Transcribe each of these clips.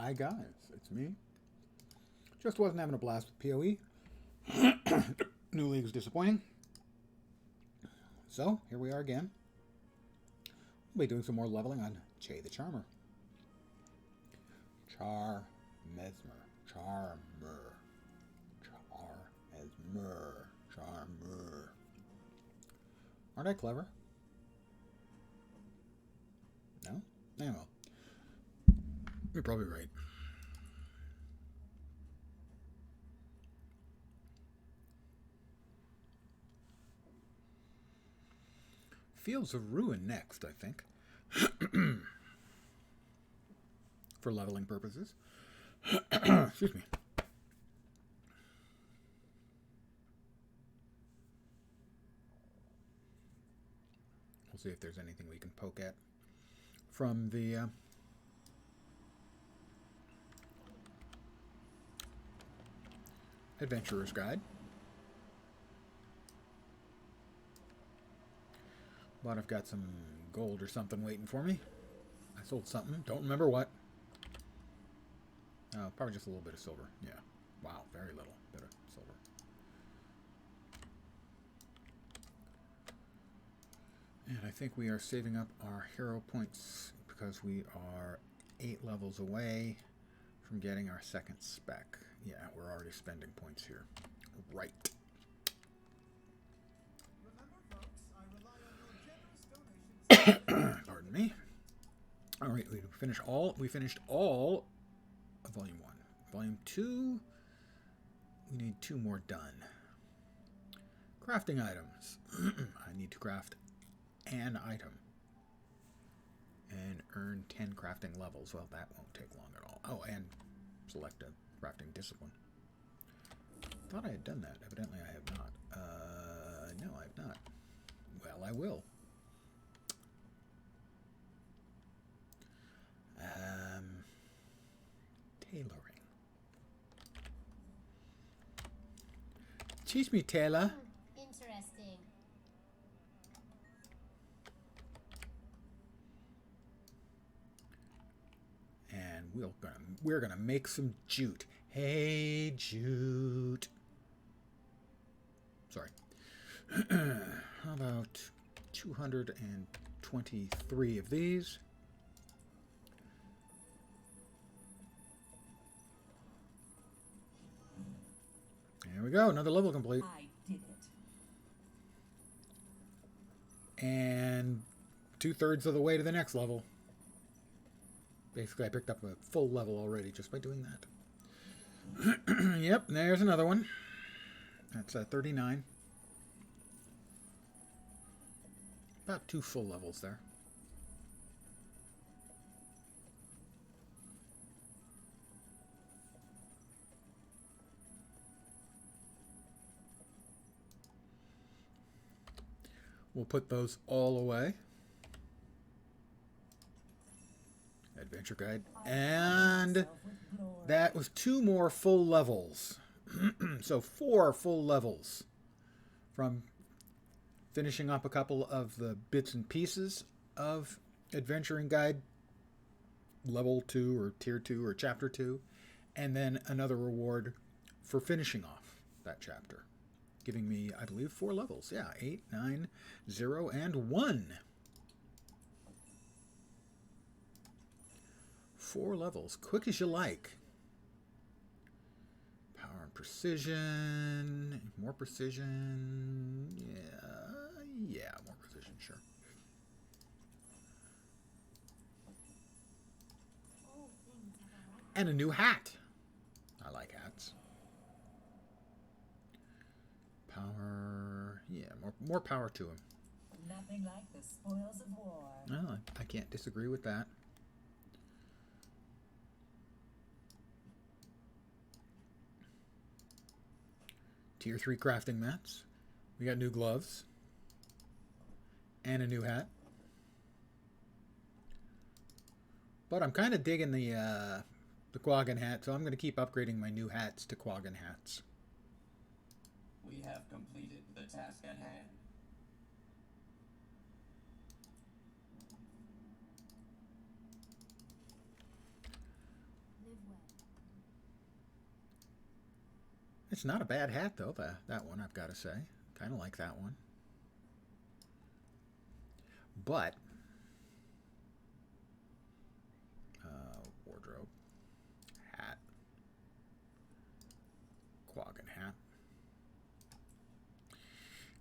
Hi guys, it's me. Just wasn't having a blast with PoE. New league was disappointing. So, here we are again. We'll be doing some more leveling on Che the Charmer. Mesmer. Charmer. Aren't I clever? No? Well. You're probably right. Fields of Ruin next, I think. For leveling purposes. Excuse me. We'll see if there's anything we can poke at from the Adventurer's Guide. But I've got some gold or something waiting for me. I sold something. Don't remember what. Probably just a little bit of silver. Yeah. Wow, very little bit of silver. And I think we are saving up our hero points because we are 8 levels away from getting our second spec. Yeah, we're already spending points here. Right. Pardon me. All right, we finished all of Volume 1. Volume 2, we need 2 more done. Crafting items. I need to craft an item and earn 10 crafting levels. Well, that won't take long at all. Oh, and select a crafting discipline. Thought I had done that. Evidently I have not. No, I have not. Well, I will. Tailoring. Teach me, Taylor. Interesting. And we're gonna make some jute. Hey, jute. Sorry. How about 223 of these? There we go, another level complete. I did it. And 2/3 of the way to the next level. Basically, I picked up a full level already just by doing that. Yep, there's another one. That's 39. About 2 full levels there. We'll put those all away. Adventure Guide. And that was 2 more full levels. So 4 full levels from finishing up a couple of the bits and pieces of Adventuring Guide level 2 or tier 2 or chapter 2, and then another reward for finishing off that chapter, giving me, I believe, 4 levels. Yeah, 8, 9, 0, and 1. 4 levels, quick as you like. Power and precision, more precision. Yeah, more precision, sure. And a new hat. I like hats. Power, yeah, more power to him. Nothing like the spoils of war. No, I can't disagree with that. Tier 3 crafting mats. We got new gloves. And a new hat. But I'm kind of digging the Quaggan hat, so I'm going to keep upgrading my new hats to Quaggan hats. We have completed the task at hand. Live It's not a bad hat, though, that one, I've got to say. Kind of like that one. But, wardrobe, hat, quaggan hat.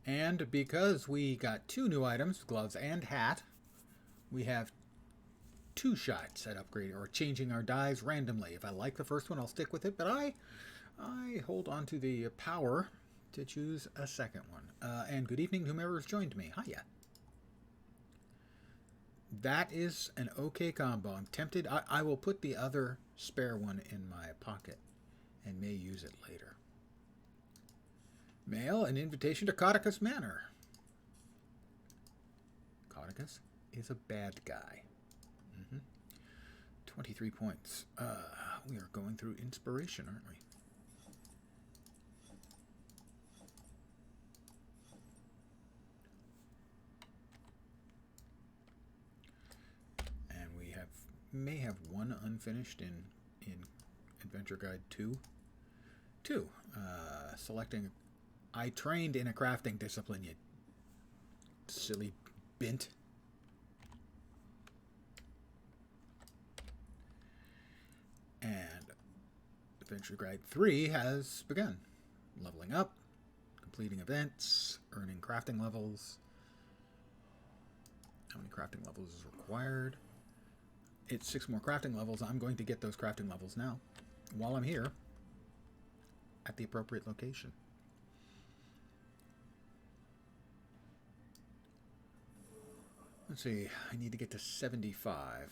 And because we got 2 new items, gloves and hat, we have 2 shots at upgrading or changing our dies randomly. If I like the first one, I'll stick with it, but I hold on to the power to choose a second one. And good evening to whomever's joined me. Hiya. That is an okay combo. I'm tempted. I will put the other spare one in my pocket and may use it later. Mail, an invitation to Codicus Manor. Codicus is a bad guy. 23 points. We are going through inspiration, aren't we? And we may have one unfinished in Adventure Guide 2. Selecting. I trained in a crafting discipline, you silly bint. And Adventure Guide 3 has begun. Leveling up, completing events, earning crafting levels. How many crafting levels is required? It's 6 more crafting levels. I'm going to get those crafting levels now, while I'm here, at the appropriate location. Let's see, I need to get to 75.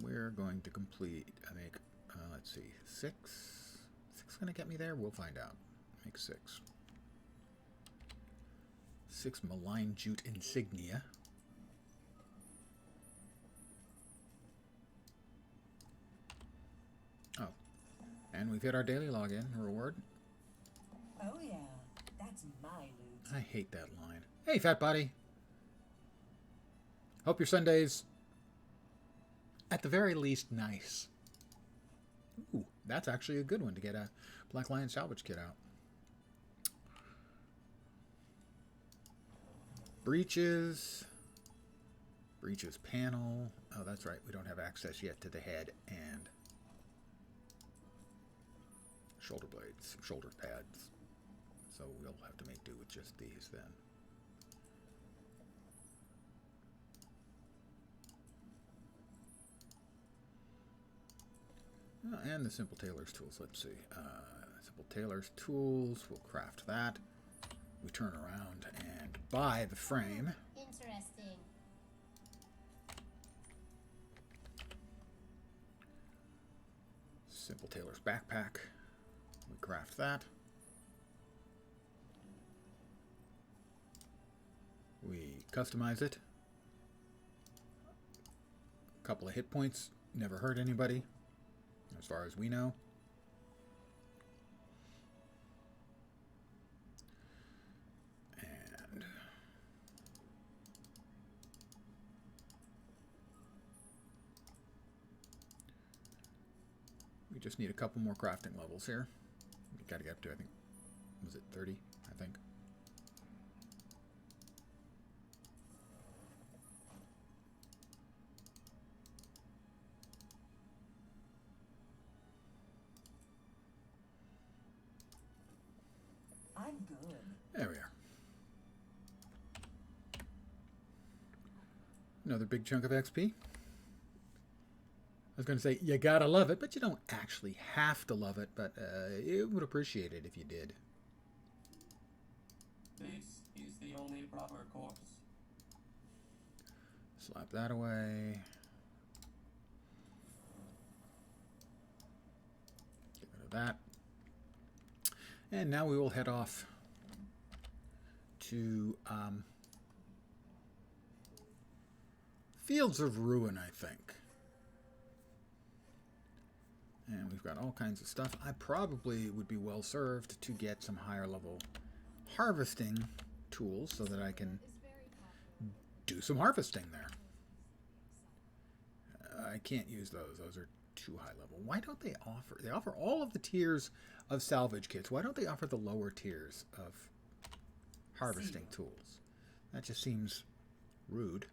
We're going to complete, let's see, 6? 6 going to get me there? We'll find out. Make 6. 6 malign jute insignia. Oh, and we've hit our daily login reward. Oh yeah, that's my loot. I hate that line. Hey, fat body. Hope your Sunday's, at the very least, nice. Ooh, that's actually a good one to get a Black Lion salvage kit out. Breeches. Breeches panel. Oh, that's right. We don't have access yet to the head and shoulder blades, shoulder pads. So we'll have to make do with just these then. And the Simple Tailor's Tools. Let's see. Simple Tailor's Tools. We'll craft that. We turn around and buy the frame. Interesting. Simple Tailor's Backpack. We craft that. We customize it. A couple of hit points. Never hurt anybody, as far as we know. And we just need a couple more crafting levels here. We got to get up to, I think, was it 30? I think. I'm good. There we are. Another big chunk of XP. I was going to say, you gotta love it, but you don't actually have to love it, but it would appreciate it if you did. This is the only proper course. Slap that away. Get rid of that. And now we will head off to Fields of Ruin, I think. And we've got all kinds of stuff. I probably would be well served to get some higher level harvesting tools so that I can do some harvesting there. I can't use those. Those are too high level. Why don't they offer? They offer all of the tiers of salvage kits. Why don't they offer the lower tiers of harvesting tools? That just seems rude.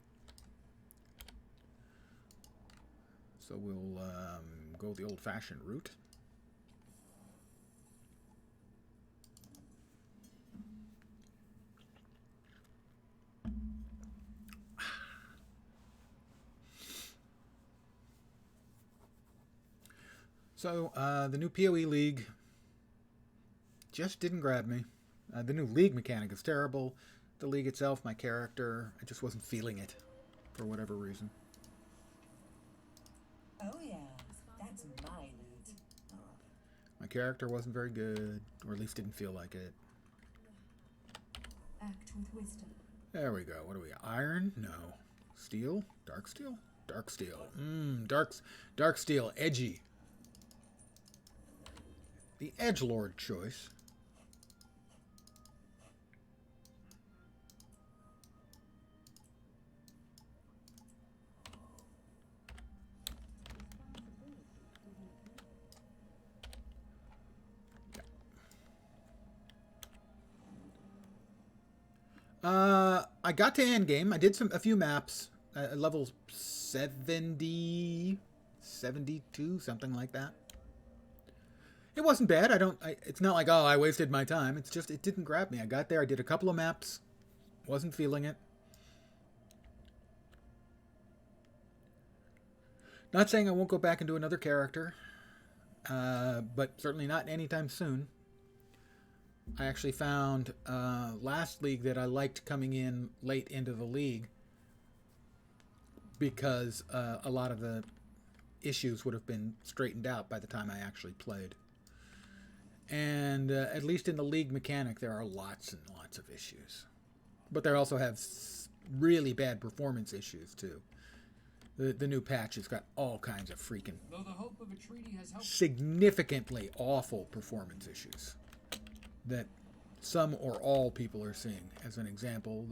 So we'll go the old-fashioned route. So, the new PoE League just didn't grab me. The new League mechanic is terrible. The League itself, my character, I just wasn't feeling it for whatever reason. Oh yeah, that's my loot. My character wasn't very good, or at least didn't feel like it. Act with wisdom. There we go. What do we got? Iron? No. Steel? Dark steel? Dark steel. Dark steel. Edgy. The edgelord choice. I got to endgame. I did a few maps. Level 70, 72, something like that. It wasn't bad. It's not like, oh, I wasted my time. It's just, it didn't grab me. I got there. I did a couple of maps. Wasn't feeling it. Not saying I won't go back and do another character. But certainly not anytime soon. I actually found last league that I liked coming in late into the league because a lot of the issues would have been straightened out by the time I actually played. And at least in the league mechanic, there are lots and lots of issues. But they also have really bad performance issues, too. The new patch has got all kinds of freaking Though the hope of a treaty has helped. significantly awful performance issues that some or all people are seeing. As an example,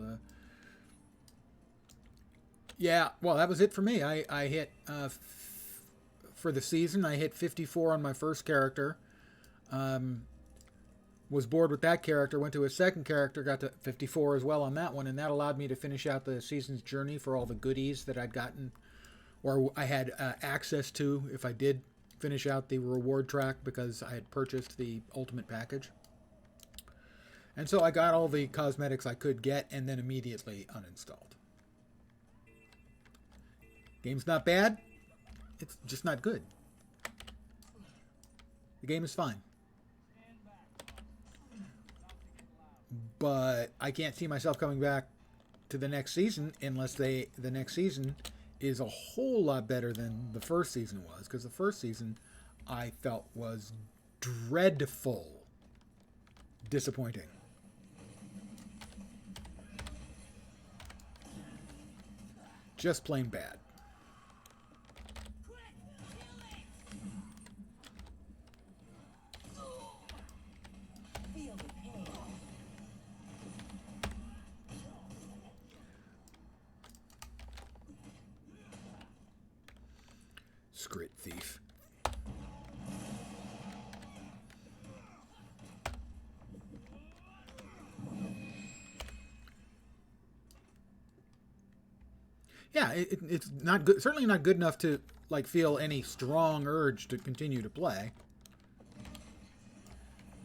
yeah, well, that was it for me. I hit, for the season, I hit 54 on my first character. Was bored with that character, went to a second character, got to 54 as well on that one, and that allowed me to finish out the season's journey for all the goodies that I'd gotten, or I had access to if I did finish out the reward track because I had purchased the ultimate package. And so I got all the cosmetics I could get and then immediately uninstalled. Game's not bad, it's just not good. The game is fine. But I can't see myself coming back to the next season unless the next season is a whole lot better than the first season was. Because the first season I felt was dreadful. Disappointing. Just plain bad. Feel the pain. Scrit thief. Yeah, it's not good. Certainly not good enough to like feel any strong urge to continue to play.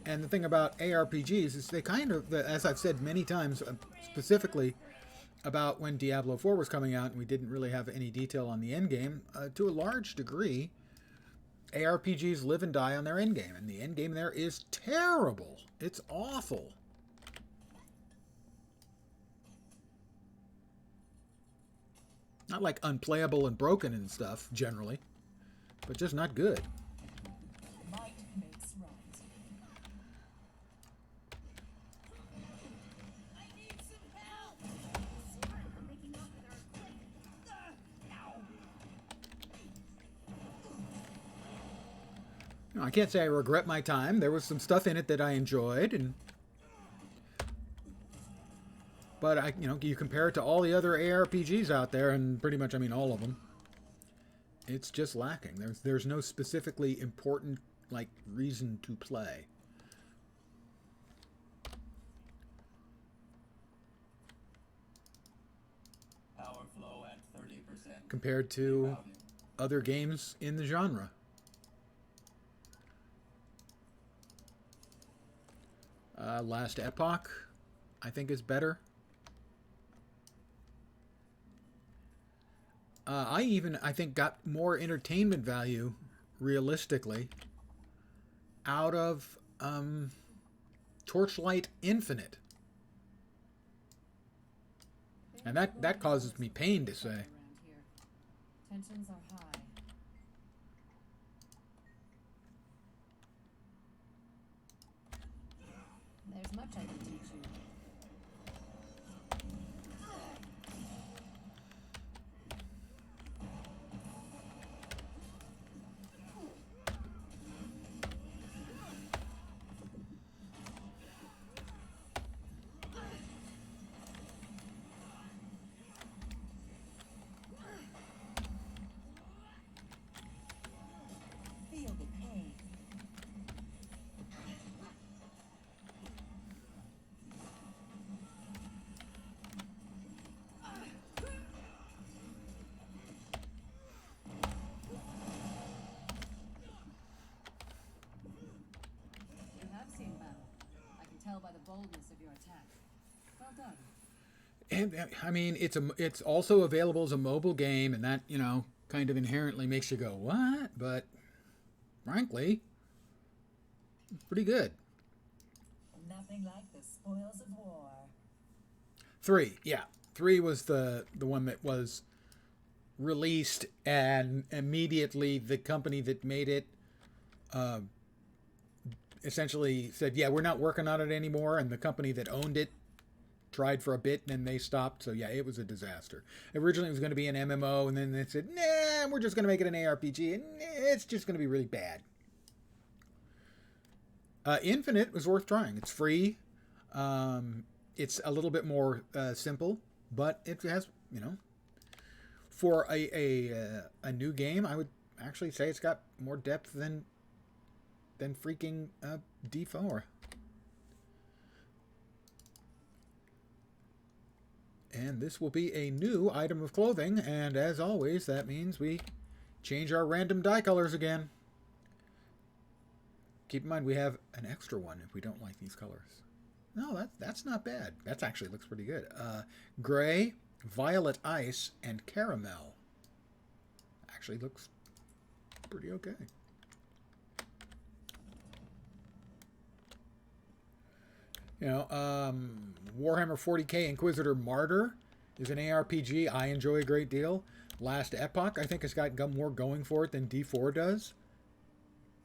And the thing about ARPGs is they kind of, as I've said many times, specifically about when Diablo 4 was coming out, and we didn't really have any detail on the endgame, to a large degree, ARPGs live and die on their endgame, and the endgame there is terrible. It's awful. Not like unplayable and broken and stuff, generally, but just not good. Might makes right. I need some help. We're making up with our I can't say I regret my time. There was some stuff in it that I enjoyed, but you compare it to all the other ARPGs out there, and pretty much, I mean, all of them. It's just lacking. There's no specifically important like reason to play. Power flow at 30%. Compared to Routing. other games in the genre. Last Epoch, I think, is better. I think, got more entertainment value, realistically, out of Torchlight Infinite. And that causes me pain to say. Around here. Tensions are high. There's much I can teach you. Feel the pain. You have seen battle. I can tell by the boldness of your attack. Well done. And I mean, it's also available as a mobile game, and that, you know, kind of inherently makes you go, what? But frankly, it's pretty good. Nothing like the spoils of war. 3, yeah. 3 was the one that was released, and immediately the company that made it essentially said, yeah, we're not working on it anymore, and the company that owned it tried for a bit, and then they stopped. So yeah, it was a disaster. Originally it was going to be an MMO, and then they said, nah, we're just going to make it an ARPG, and it's just going to be really bad. Infinite was worth trying. It's free. It's a little bit more simple, but it has, you know, for a new game, I would actually say it's got more depth than freaking D4. And this will be a new item of clothing, and as always, that means we change our random dye colors again. Keep in mind, we have an extra one if we don't like these colors. No, that's not bad. That actually looks pretty good. Gray, violet ice, and caramel. Actually looks pretty okay. You know, Warhammer 40k Inquisitor Martyr is an ARPG I enjoy a great deal. Last Epoch, I think, has got more going for it than D4 does.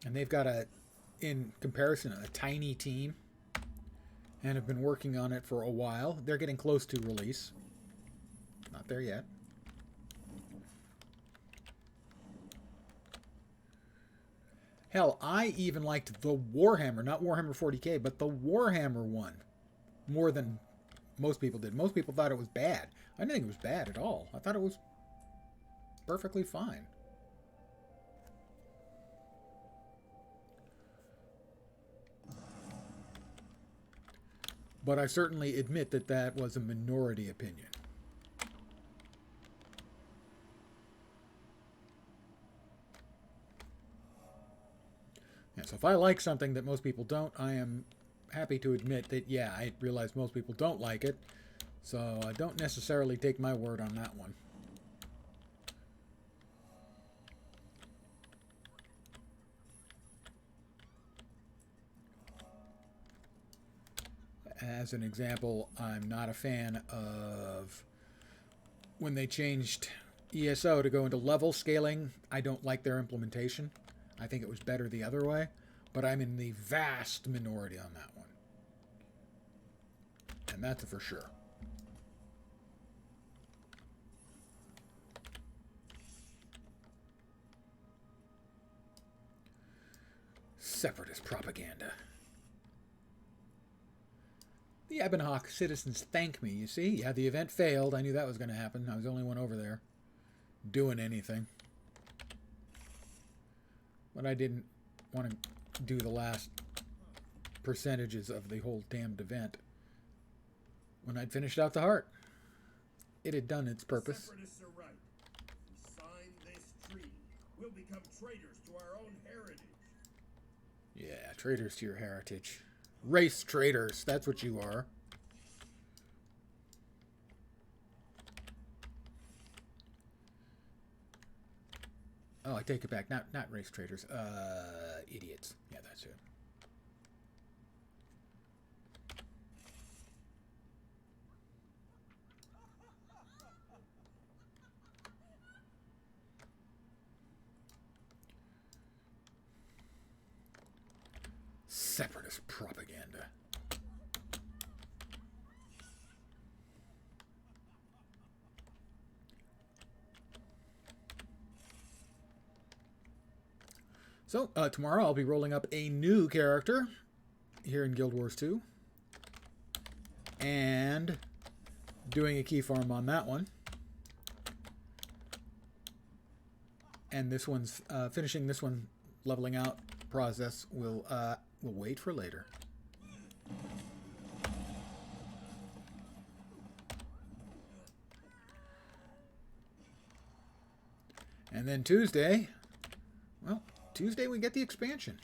And they've got in comparison, a tiny team. And have been working on it for a while. They're getting close to release. Not there yet. Hell, I even liked the Warhammer, not Warhammer 40k, but the Warhammer one more than most people did. Most people thought it was bad. I didn't think it was bad at all. I thought it was perfectly fine. But I certainly admit that that was a minority opinion. Yeah, so if I like something that most people don't, I am happy to admit that, yeah, I realize most people don't like it. So I don't necessarily take my word on that one. As an example, I'm not a fan of when they changed ESO to go into level scaling. I don't like their implementation. I think it was better the other way, but I'm in the vast minority on that one. And that's for sure. Separatist propaganda. The Ebonhawk citizens thank me, you see? Yeah, the event failed. I knew that was going to happen. I was the only one over there doing anything. But I didn't want to do the last percentages of the whole damned event when I'd finished out the heart. It had done its purpose. Separatists are right. If we sign this treaty, we'll become traitors to our own heritage. Yeah, traitors to your heritage. Race traitors, that's what you are. Oh, I take it back. Not race traitors. Idiots. Yeah, that's it. Separatist propaganda. So, tomorrow I'll be rolling up a new character here in Guild Wars 2. And doing a key farm on that one. And this one's, finishing this one leveling out process will wait for later. And then Tuesday, well, Tuesday we get the expansion.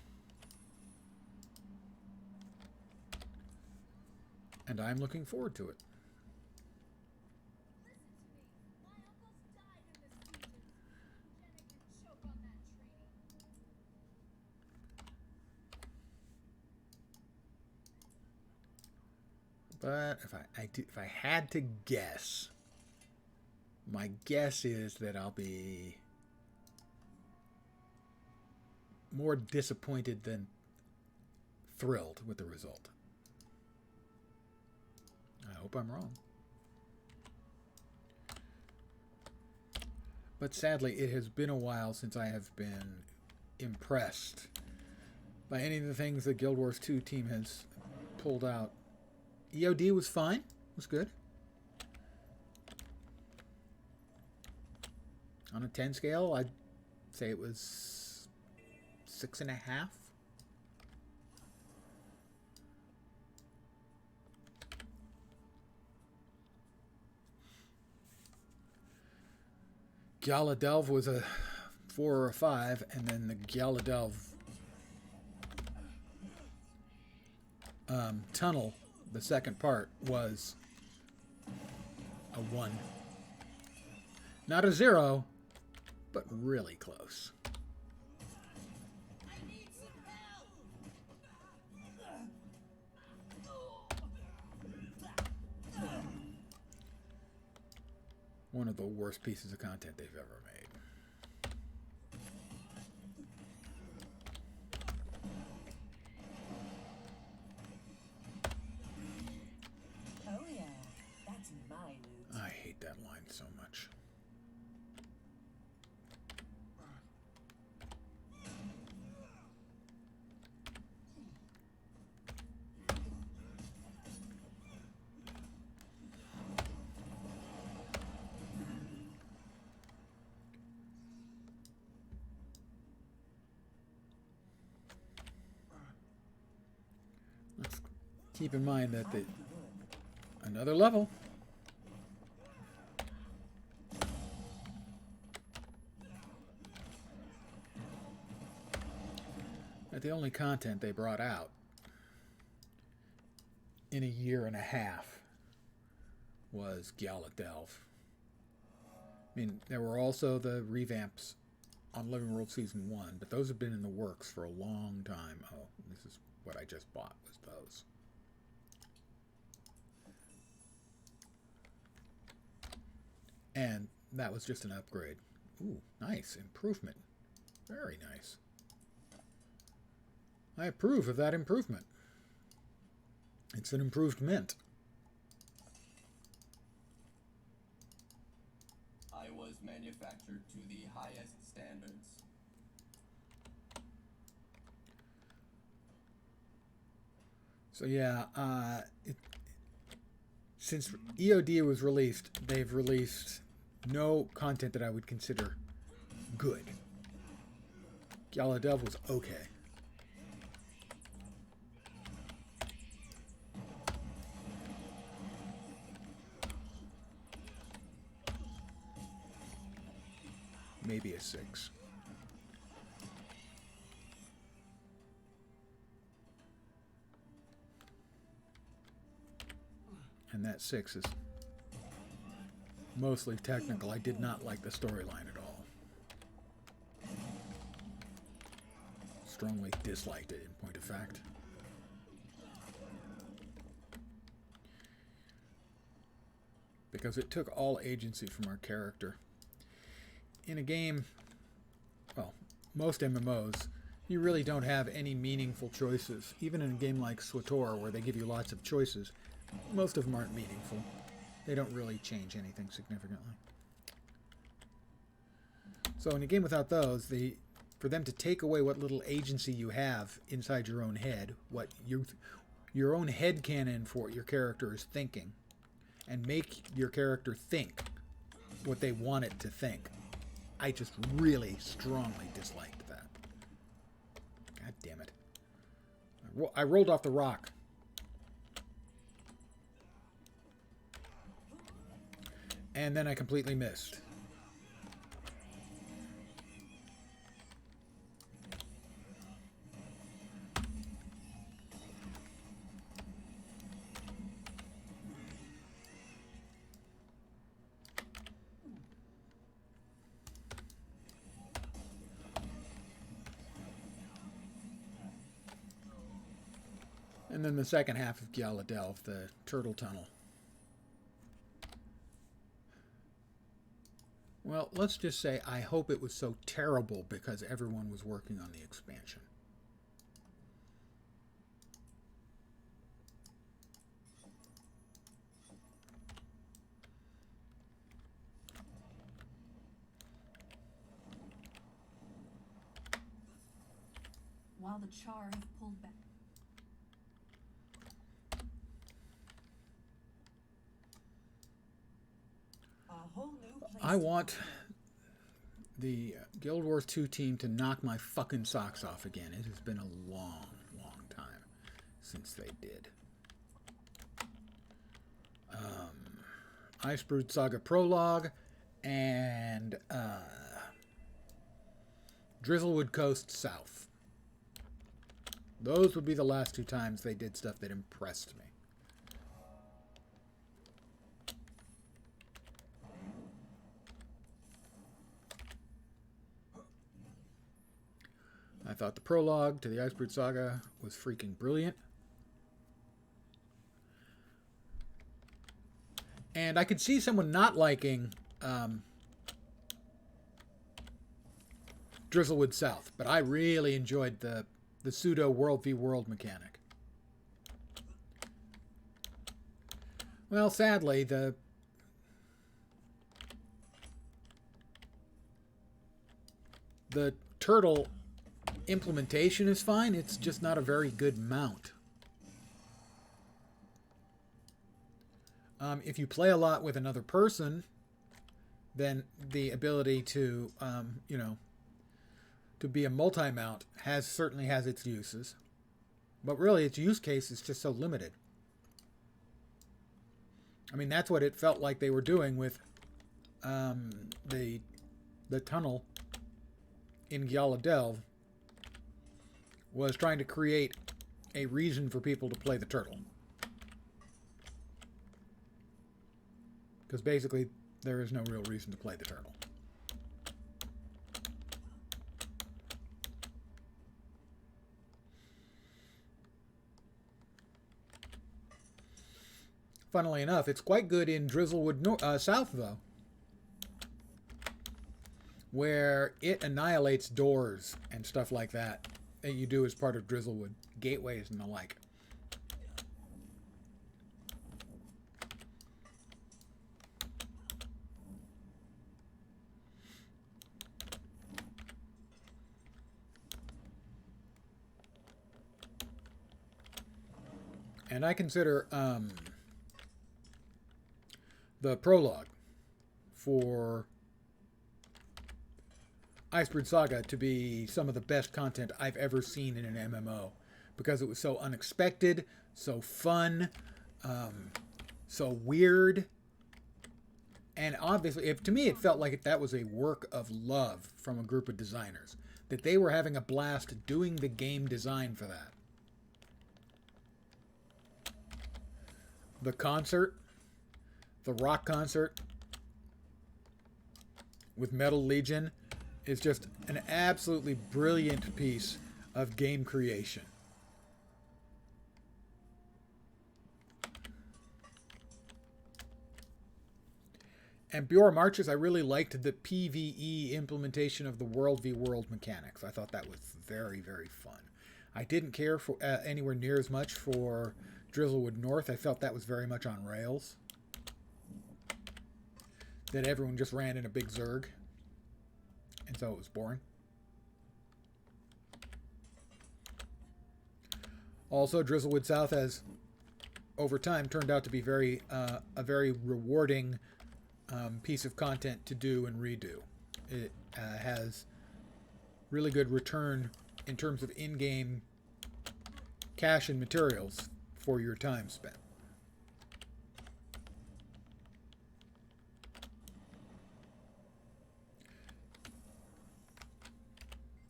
And I'm looking forward to it. But if I had to guess, my guess is that I'll be more disappointed than thrilled with the result. I hope I'm wrong. But sadly, it has been a while since I have been impressed by any of the things the Guild Wars 2 team has pulled out. EOD was fine. Was good. On a 10 scale, I'd say it was 6.5. Gyaladelv was a 4 or a 5, and then the Gyaladelv tunnel, the second part, was a 1. Not a 0, but really close. I need some help! One of the worst pieces of content they've ever made. Oh yeah, that's my loot. I hate that line so much. Let's keep in mind that another level. That the only content they brought out in a year and a half was Gyaladelv. I mean, there were also the revamps on Living World Season 1, but those have been in the works for a long time. Oh, this is what I just bought, was those. And that was just an upgrade. Ooh, nice. Improvement. Very nice. I approve of that improvement. It's an improved mint. I was manufactured to the highest standards. So yeah, since EOD was released, they've released no content that I would consider good. Galadelv was okay. Maybe a 6. And that 6 is mostly technical. I did not like the storyline at all. Strongly disliked it, in point of fact. Because it took all agency from our character. In a game, well, most MMOs, you really don't have any meaningful choices. Even in a game like SWTOR, where they give you lots of choices, most of them aren't meaningful. They don't really change anything significantly. So in a game without those, for them to take away what little agency you have inside your own head, what your own headcanon for what your character is thinking, and make your character think what they want it to think, I just really strongly disliked that. God damn it. I rolled off the rock. And then I completely missed. And then the second half of Galadelv, the Turtle Tunnel. Well, let's just say I hope it was so terrible because everyone was working on the expansion. While the Char have pulled back. A whole new place. I want the Guild Wars 2 team to knock my fucking socks off again. It has been a long, long time since they did. Icebrood Saga Prologue and Drizzlewood Coast South. Those would be the last 2 times they did stuff that impressed me. I thought the prologue to the Icebrood Saga was freaking brilliant. And I could see someone not liking Drizzlewood South, but I really enjoyed the pseudo world v world mechanic. Well, sadly, the turtle implementation is fine. It's just not a very good mount. If you play a lot with another person, then the ability to, to be a multi-mount certainly has its uses. But really, its use case is just so limited. I mean, that's what it felt like they were doing with the tunnel in Galadelv, was trying to create a reason for people to play the turtle. Because basically, there is no real reason to play the turtle. Funnily enough, it's quite good in Drizzlewood South, though, where it annihilates doors and stuff like that you do as part of Drizzlewood, gateways and the like. And I consider the prologue for Iceberg Saga to be some of the best content I've ever seen in an MMO, because it was so unexpected, so fun, so weird, and obviously, to me, it felt like that was a work of love from a group of designers, that they were having a blast doing the game design for that. The concert, the rock concert with Metal Legion, is just an absolutely brilliant piece of game creation. And Bjorn Marches, I really liked the PvE implementation of the World v World mechanics. I thought that was very, very fun. I didn't care for anywhere near as much for Drizzlewood North. I felt that was very much on rails. That everyone just ran in a big Zerg. And so it was boring. Also, Drizzlewood South has, over time, turned out to be a very rewarding piece of content to do and redo. It has really good return in terms of in-game cash and materials for your time spent.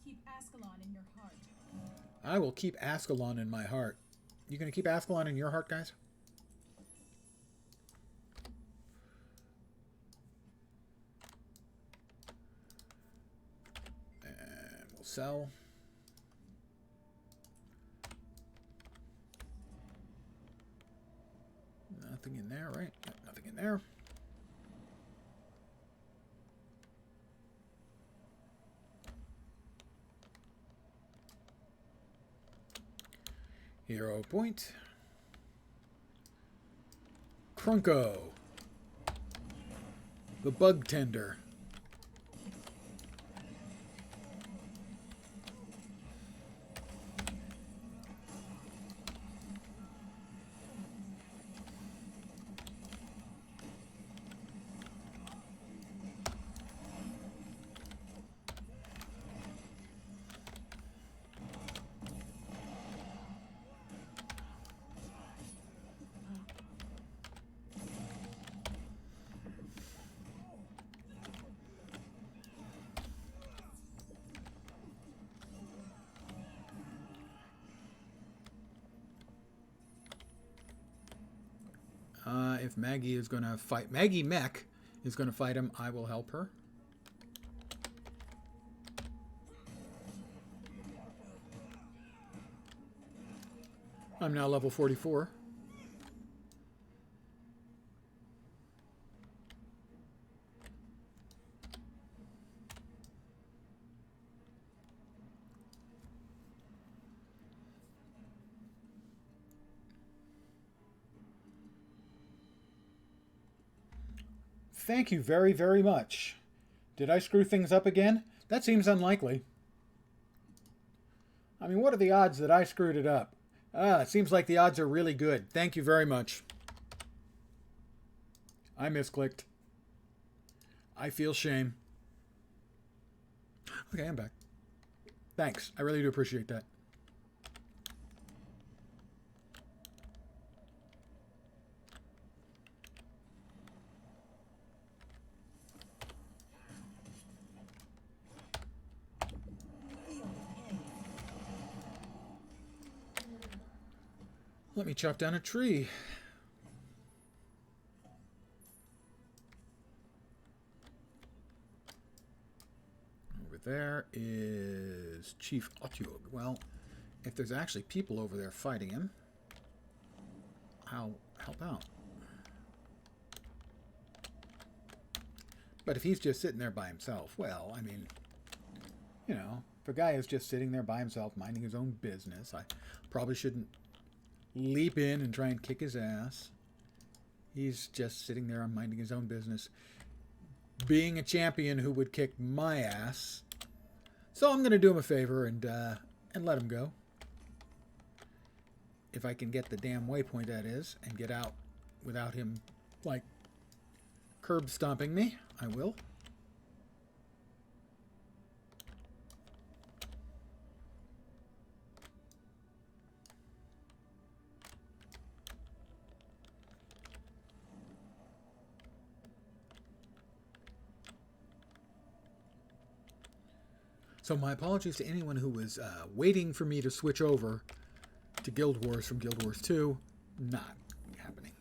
Keep Ascalon in your heart. I will keep Ascalon in my heart. You gonna keep Ascalon in your heart, guys? And we'll sell. Nothing in there, right? Nothing in there. Hero point. Krunko. The bug tender. If Maggie is going to fight, Maggie Mech is going to fight him, I will help her. I'm now level 44. Thank you very, very much. Did I screw things up again? That seems unlikely. I mean, what are the odds that I screwed it up? It seems like the odds are really good. Thank you very much. I misclicked. I feel shame. Okay, I'm back. Thanks. I really do appreciate that. Let me chop down a tree. Over there is Chief Otyug. Well, if there's actually people over there fighting him, I'll help out. But if he's just sitting there by himself, well, I mean, you know, if a guy is just sitting there by himself minding his own business, I probably shouldn't leap in and try and kick his ass. He's just sitting there minding his own business, being a champion who would kick my ass. So I'm going to do him a favor and let him go. If I can get the damn waypoint, that is, and get out without him, like, curb stomping me, I will. So my apologies to anyone who was waiting for me to switch over to Guild Wars from Guild Wars 2. Not happening.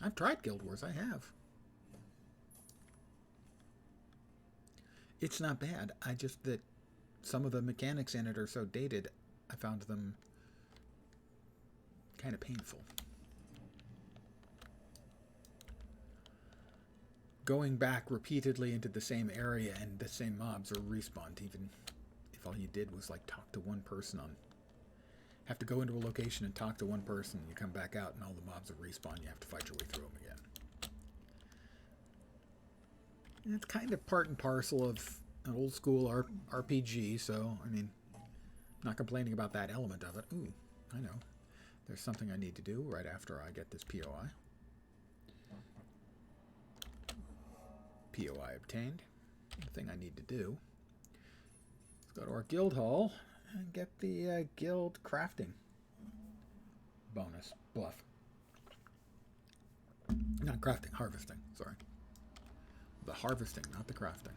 I've tried Guild Wars, I have. It's not bad. I just that some of the mechanics in it are so dated, I found them kind of painful. Going back repeatedly into the same area and the same mobs are respawned, even if all you did was like talk to one person on. Have to go into a location and talk to one person, and you come back out and all the mobs are respawned, you have to fight your way through them again. And it's kind of part and parcel of an old school RPG, so, I mean, I'm not complaining about that element of it. Ooh, I know. There's something I need to do right after I get this POI. POI obtained. The thing I need to do is go to our guild hall and get the guild crafting bonus buff. Not crafting, harvesting, sorry. The harvesting, not the crafting.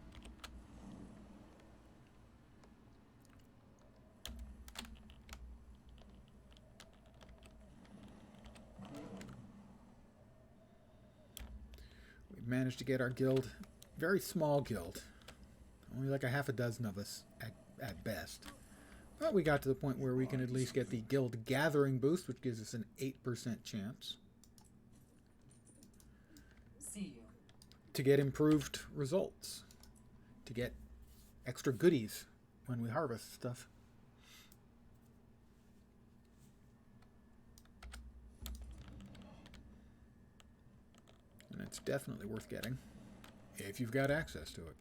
We've managed to get our guild, very small guild, only like a half a dozen of us at best. But we got to the point where we can at least get the guild gathering boost, which gives us an 8% chance See you. to get improved results, to get extra goodies when we harvest stuff. And it's definitely worth getting if you've got access to it.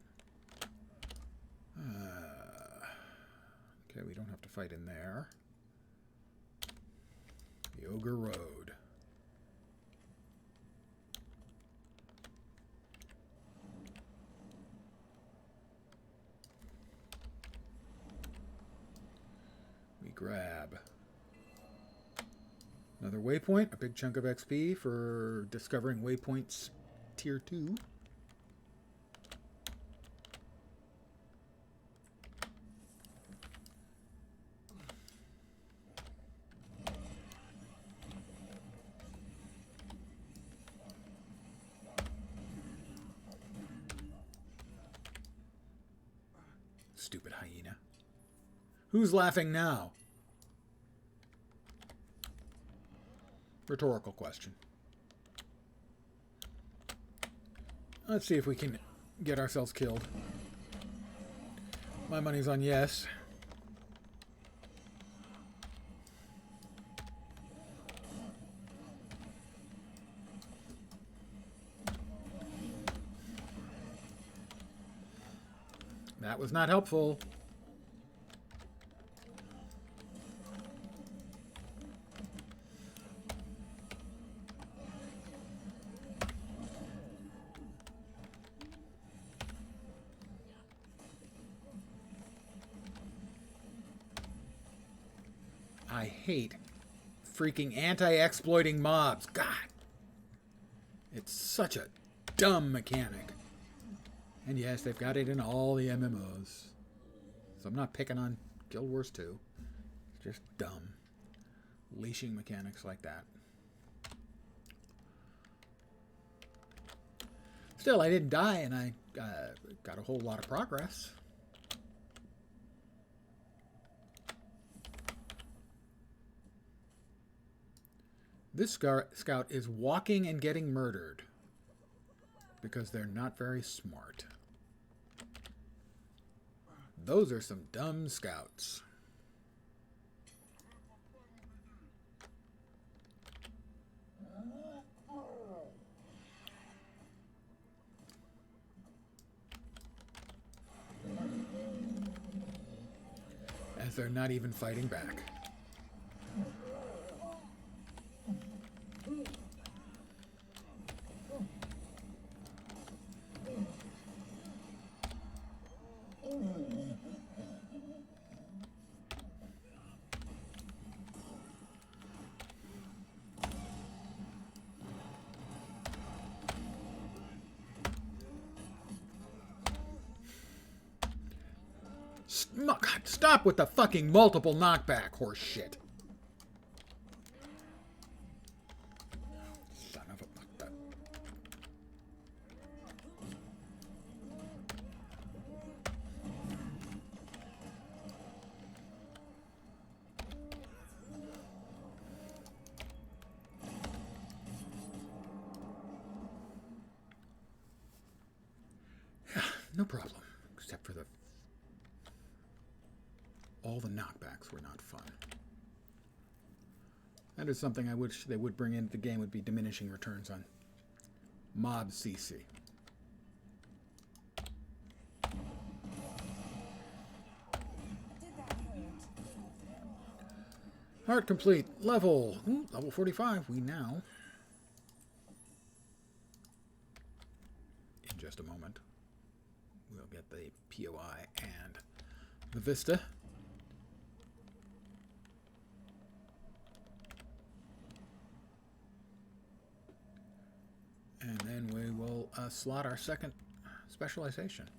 Okay, we don't have to fight in there. The Ogre Road. We grab another waypoint, a big chunk of XP for discovering waypoints tier 2. Stupid hyena. Who's laughing now? Rhetorical question. Let's see if we can get ourselves killed. My money's on yes. That was not helpful. I hate freaking anti-exploiting mobs. God. It's such a dumb mechanic. And yes, they've got it in all the MMOs. So I'm not picking on Guild Wars 2. It's just dumb. Leashing mechanics like that. Still, I didn't die and I got a whole lot of progress. This scout is walking and getting murdered because they're not very smart. Those are some dumb scouts. As they're not even fighting back. God, stop with the fucking multiple knockback horse shit. Son of a... Yeah, no problem. Except for the... all the knockbacks were not fun. That is something I wish they would bring into the game, would be diminishing returns on mob CC. Did that hurt? Heart complete. Level. Level 45. We now... in just a moment, we'll get the PoE and the Vista. And then we will slot our second specialization.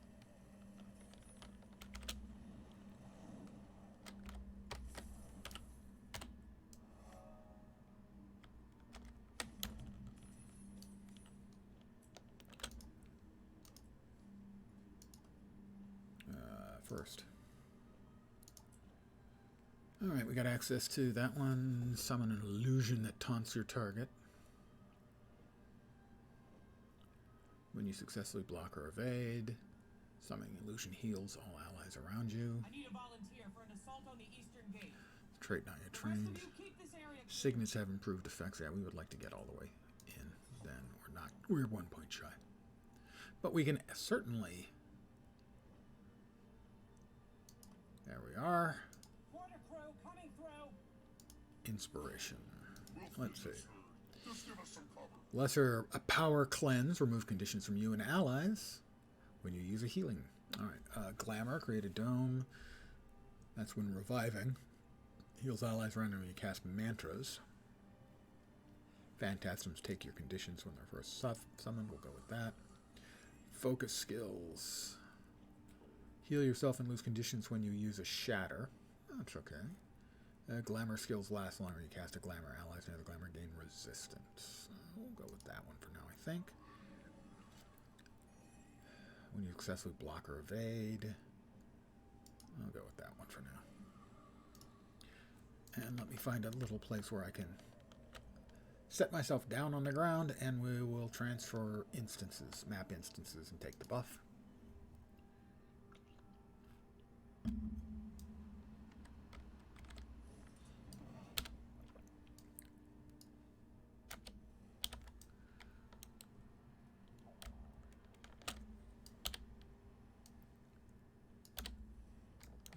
First. Alright, we got access to that one. Summon an illusion that taunts your target. When you successfully block or evade, summoning illusion heals all allies around you. I need a volunteer for an assault on the eastern gate. Trait not yet The rest trained. of you keep this area clear. Signets have improved effects. Yeah, we would like to get all the way in. Then we're not. We're 1 point shy. But we can certainly. There we are. Quarter crew coming through. Inspiration. Let's see. Lesser a power cleanse. Remove conditions from you and allies when you use a healing. Alright. Glamour. Create a dome. That's when reviving. Heals allies around when you cast mantras. Phantasms take your conditions when they're first summoned. We'll go with that. Focus skills. Heal yourself and lose conditions when you use a shatter. That's okay. Glamour skills last longer. You cast a glamour. Allies near the glamour gain resistance. We'll go with that one for now, I think. When you successfully block or evade. I'll go with that one for now. And let me find a little place where I can set myself down on the ground, and we will transfer instances, map instances, and take the buff.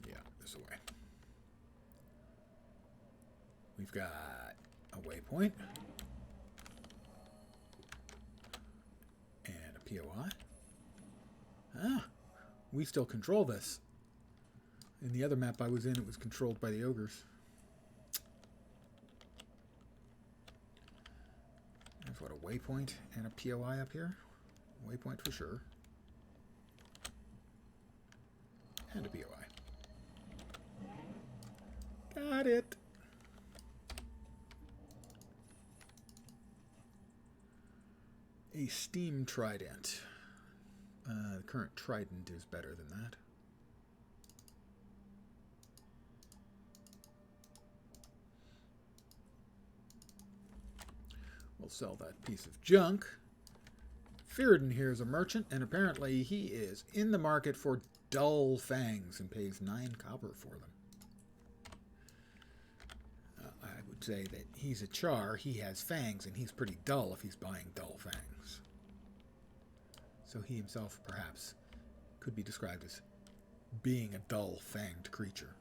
Yeah, this way. We've got a waypoint and a POI. Ah, we still control this. In the other map I was in, it was controlled by the ogres. There's what, a waypoint and a POI up here? Waypoint for sure. And a POI. Got it. A steam trident. The current trident is better than that. We'll sell that piece of junk. Fearden here is a merchant, and apparently he is in the market for dull fangs and pays 9 copper for them. I would say that he's a char, he has fangs, and he's pretty dull if he's buying dull fangs. So he himself, perhaps, could be described as being a dull-fanged creature.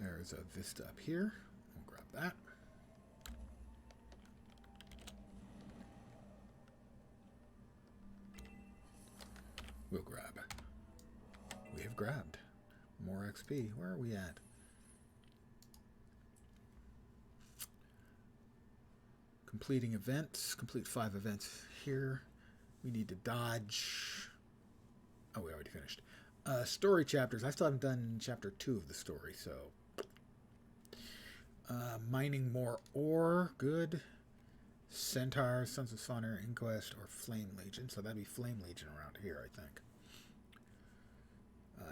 There's a vista up here. We'll grab that. We'll grab. We have grabbed more XP. Where are we at? Completing events. Complete 5 events here. We need to dodge. Oh, we already finished. Story chapters. I still haven't done chapter 2 of the story, so. Mining more ore. Good. Centaur, Sons of Sonner, Inquest, or Flame Legion. So that'd be Flame Legion around here, I think.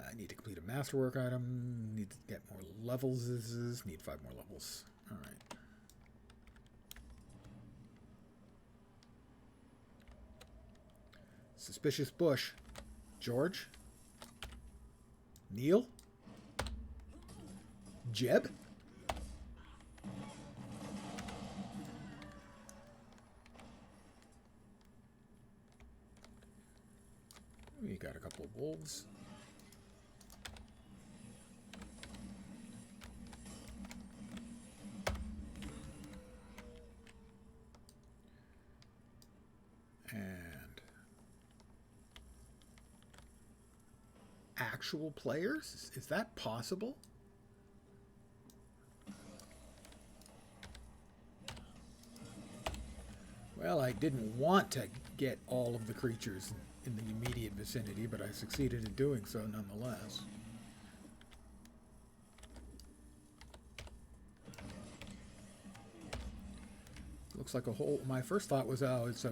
I need to complete a masterwork item. Need to get more levels. Need 5 more levels. All right. Suspicious bush. George? Neil? Jeb? We got a couple of wolves. And actual players? Is that possible? Well, I didn't want to get all of the creatures in the immediate vicinity, but I succeeded in doing so nonetheless. Looks like a whole... My first thought was, oh, it's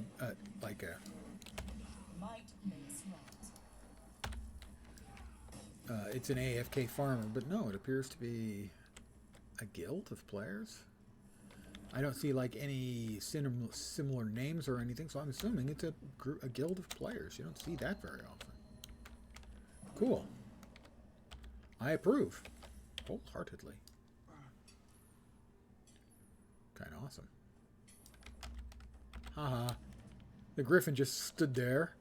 like a... Might makes right. it's an AFK farmer, but no, it appears to be a guild of players. I don't see like any similar names or anything, so I'm assuming it's a guild of players. You don't see that very often. Cool. I approve wholeheartedly. Kind of awesome. Haha. The griffin just stood there,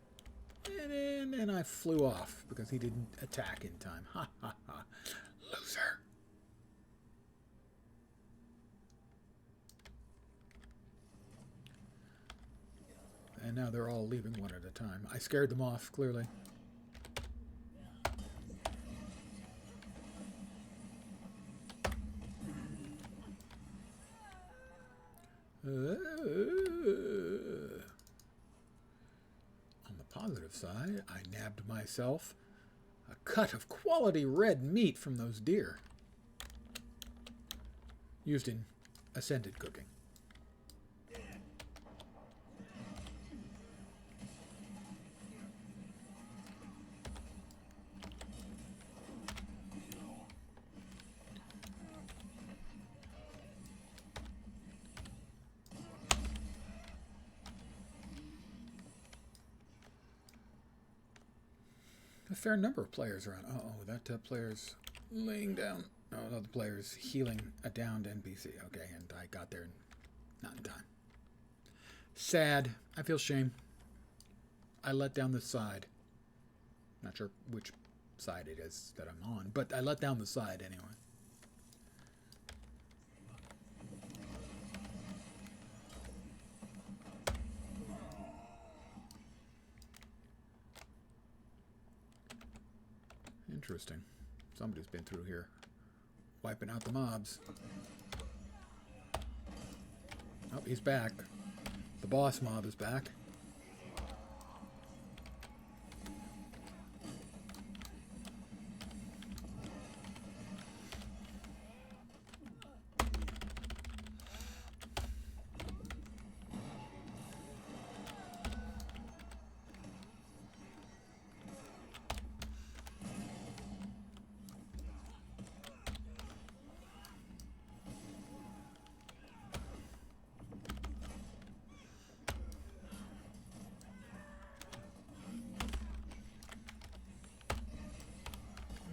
and I flew off because he didn't attack in time. Ha ha ha. Loser. And now they're all leaving one at a time. I scared them off, clearly. On the positive side, I nabbed myself a cut of quality red meat from those deer. Used in Ascended cooking. A fair number of players around. Oh, that player's laying down. Oh, no, the player's healing a downed NPC. Okay, and I got there not in time. Sad. I feel shame. I let down the side. Not sure which side it is that I'm on, but I let down the side anyway. Interesting. Somebody's been through here, wiping out the mobs. Oh, he's back. The boss mob is back.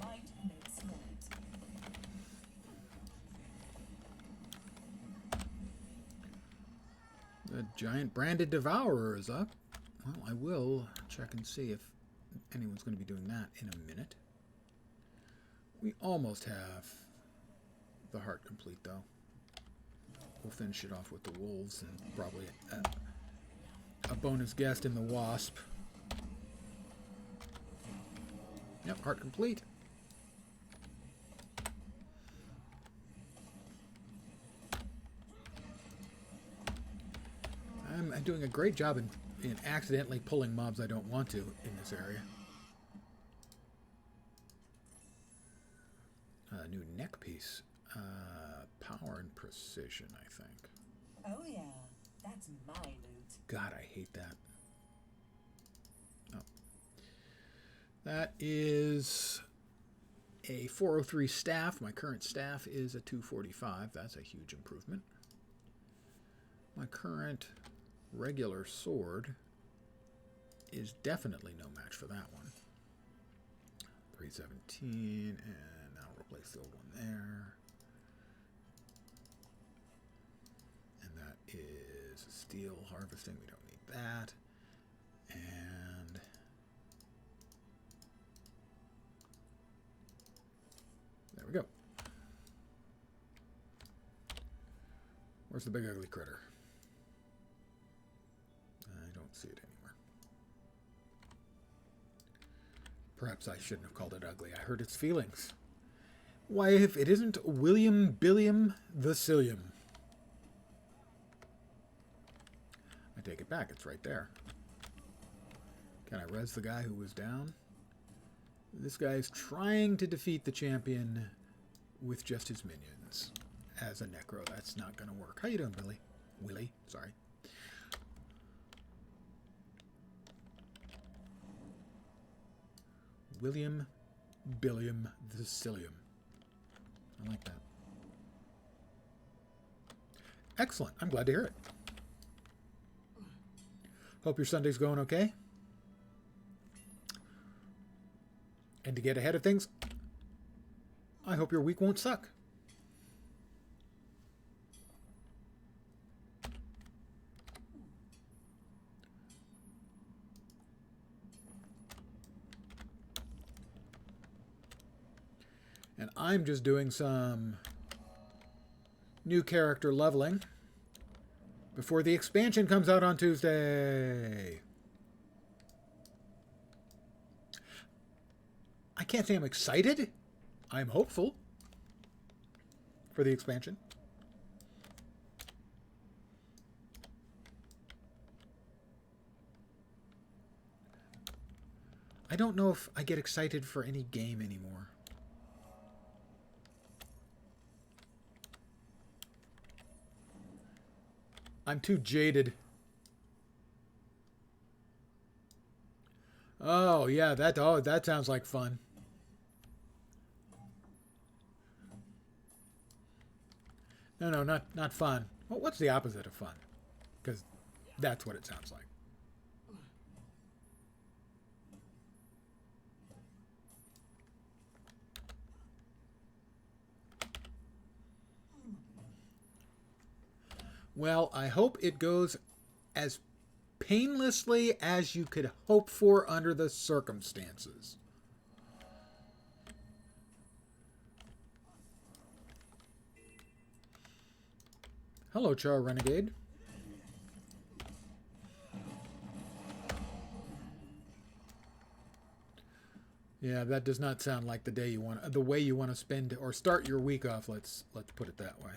Might makes right. The giant branded devourer is up. Well, I will check and see if anyone's going to be doing that in a minute. We almost have the heart complete, though. We'll finish it off with the wolves and probably a bonus guest in the wasp. Yep, heart complete. I'm doing a great job in accidentally pulling mobs I don't want to in this area. New neck piece. Power and precision, I think. Oh yeah, that's my loot. God, I hate that. Oh. That is a 403 staff. My current staff is a 245. That's a huge improvement. My current regular sword is definitely no match for that one. 317, and I'll replace the old one there. And that is steel harvesting. We don't need that. And there we go. Where's the big ugly critter? I don't see it anywhere. Perhaps I shouldn't have called it ugly. I hurt its feelings. Why, if it isn't William Billiam the Cillium. I take it back. It's right there. Can I res the guy who was down? This guy is trying to defeat the champion with just his minions. As a necro, that's not going to work. How you doing, Billy? Willie, sorry. William Billiam the Cillium. I like that. Excellent. I'm glad to hear it. Hope your Sunday's going okay. And to get ahead of things, I hope your week won't suck. And I'm just doing some new character leveling before the expansion comes out on Tuesday. I can't say I'm excited. I'm hopeful for the expansion. I don't know if I get excited for any game anymore. I'm too jaded. Oh, yeah, that sounds like fun. No, not fun. Well, what's the opposite of fun? Because that's what it sounds like. Well, I hope it goes as painlessly as you could hope for under the circumstances. Hello, Char Renegade. Yeah, that does not sound like the way you want to spend or start your week off. Let's put it that way.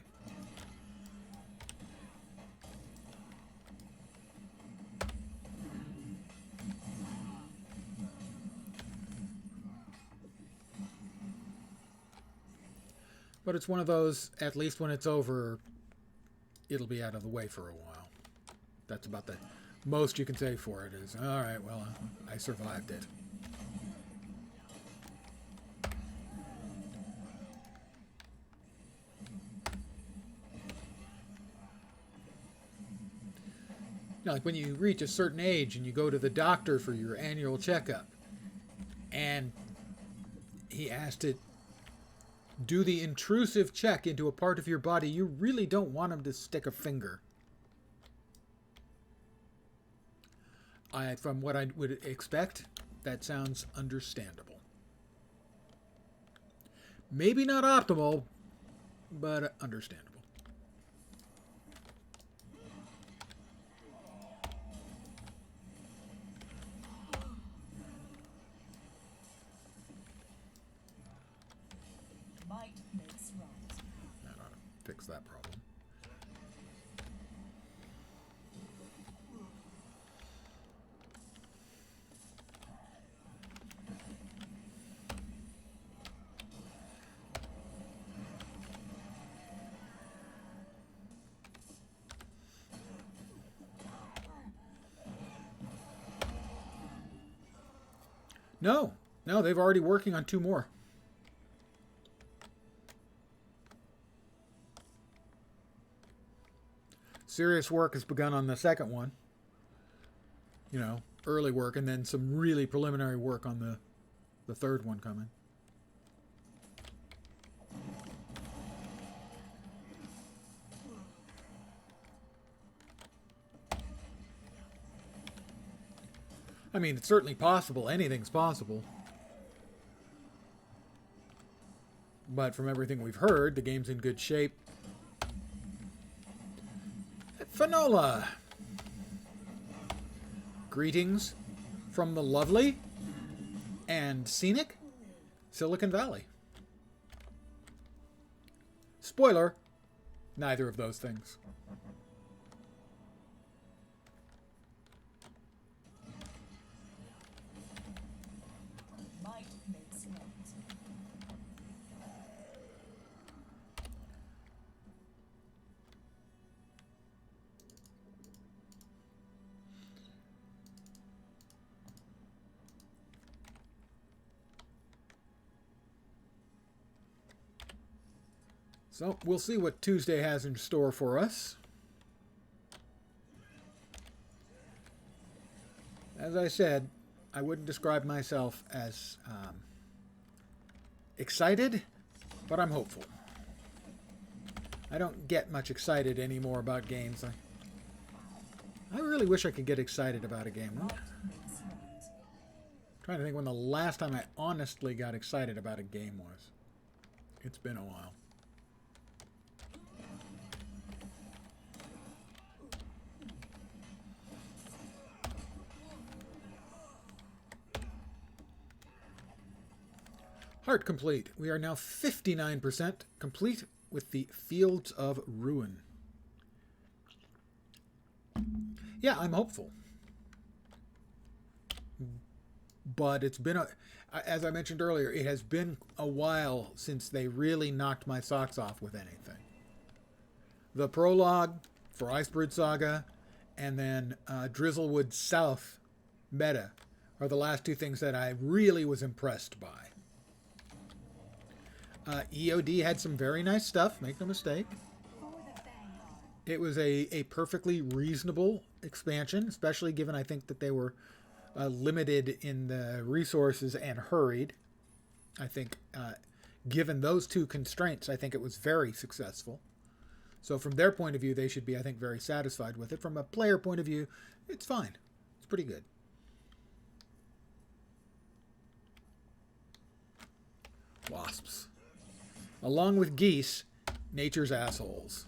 But it's one of those, at least when it's over, it'll be out of the way for a while. That's about the most you can say for it is, all right, well, I survived it. You know, like when you reach a certain age and you go to the doctor for your annual checkup, and he has to do the intrusive check into a part of your body you really don't want him to stick a finger. From what I would expect, that sounds understandable. Maybe not optimal, but understandable. Might makes right. That ought to fix that problem. No, they've already working on 2 more. Serious work has begun on the second one. You know, early work, and then some really preliminary work on the third one coming. I mean, it's certainly possible. Anything's possible. But from everything we've heard, the game's in good shape. Fanola! Greetings from the lovely and scenic Silicon Valley. Spoiler, neither of those things. Might makes right. So we'll see what Tuesday has in store for us. As I said, I wouldn't describe myself as excited, but I'm hopeful. I don't get much excited anymore about games. I really wish I could get excited about a game. I'm trying to think when the last time I honestly got excited about a game was. It's been a while. Heart complete. We are now 59% complete with the Fields of Ruin. Yeah, I'm hopeful. But it's been as I mentioned earlier, it has been a while since they really knocked my socks off with anything. The prologue for Icebird Saga and then Drizzlewood South meta are the last 2 things that I really was impressed by. EOD had some very nice stuff, make no mistake. It was a perfectly reasonable expansion, especially given I think that they were limited in the resources and hurried. I think given those 2 constraints, I think it was very successful. So from their point of view, they should be, I think, very satisfied with it. From a player point of view, it's fine. It's pretty good. Wasps. Along with geese, nature's assholes.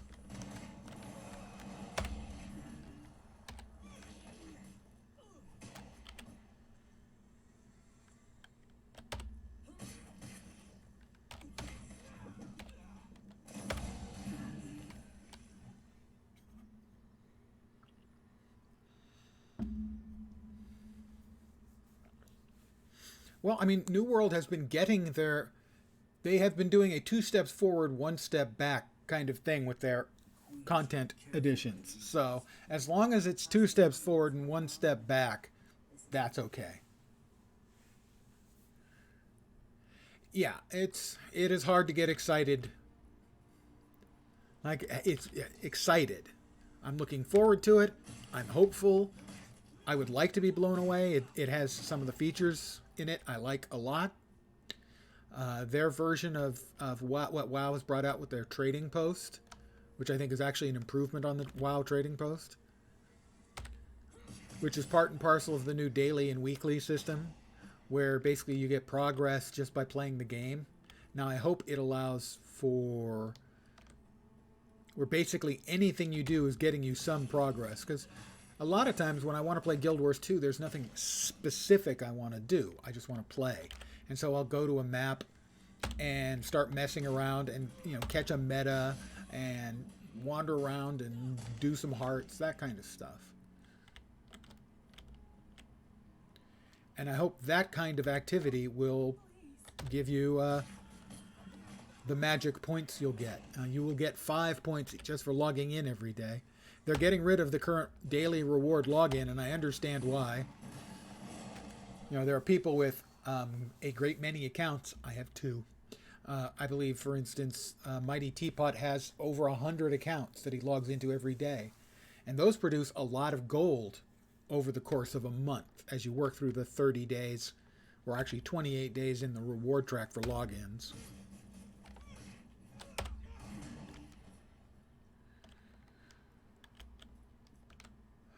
Well, I mean, New World has been getting their... They have been doing a 2 steps forward, 1 step back kind of thing with their content additions. So as long as it's 2 steps forward and 1 step back, that's okay. Yeah, it is hard to get excited. Like, it's excited. I'm looking forward to it. I'm hopeful. I would like to be blown away. It has some of the features in it I like a lot. Their version of what WoW has brought out with their trading post, which I think is actually an improvement on the WoW trading post, which is part and parcel of the new daily and weekly system, where basically you get progress just by playing the game. Now I hope it allows for where basically anything you do is getting you some progress, because a lot of times when I want to play Guild Wars 2, there's nothing specific I want to do. I just want to play. And so I'll go to a map and start messing around and, catch a meta and wander around and do some hearts, that kind of stuff. And I hope that kind of activity will give you the magic points you'll get. You will get 5 points just for logging in every day. They're getting rid of the current daily reward login, and I understand why. There are people with a great many accounts. I have 2. I believe, for instance, Mighty Teapot has over 100 accounts that he logs into every day. And those produce a lot of gold over the course of a month as you work through the 30 days, or actually 28 days in the reward track for logins.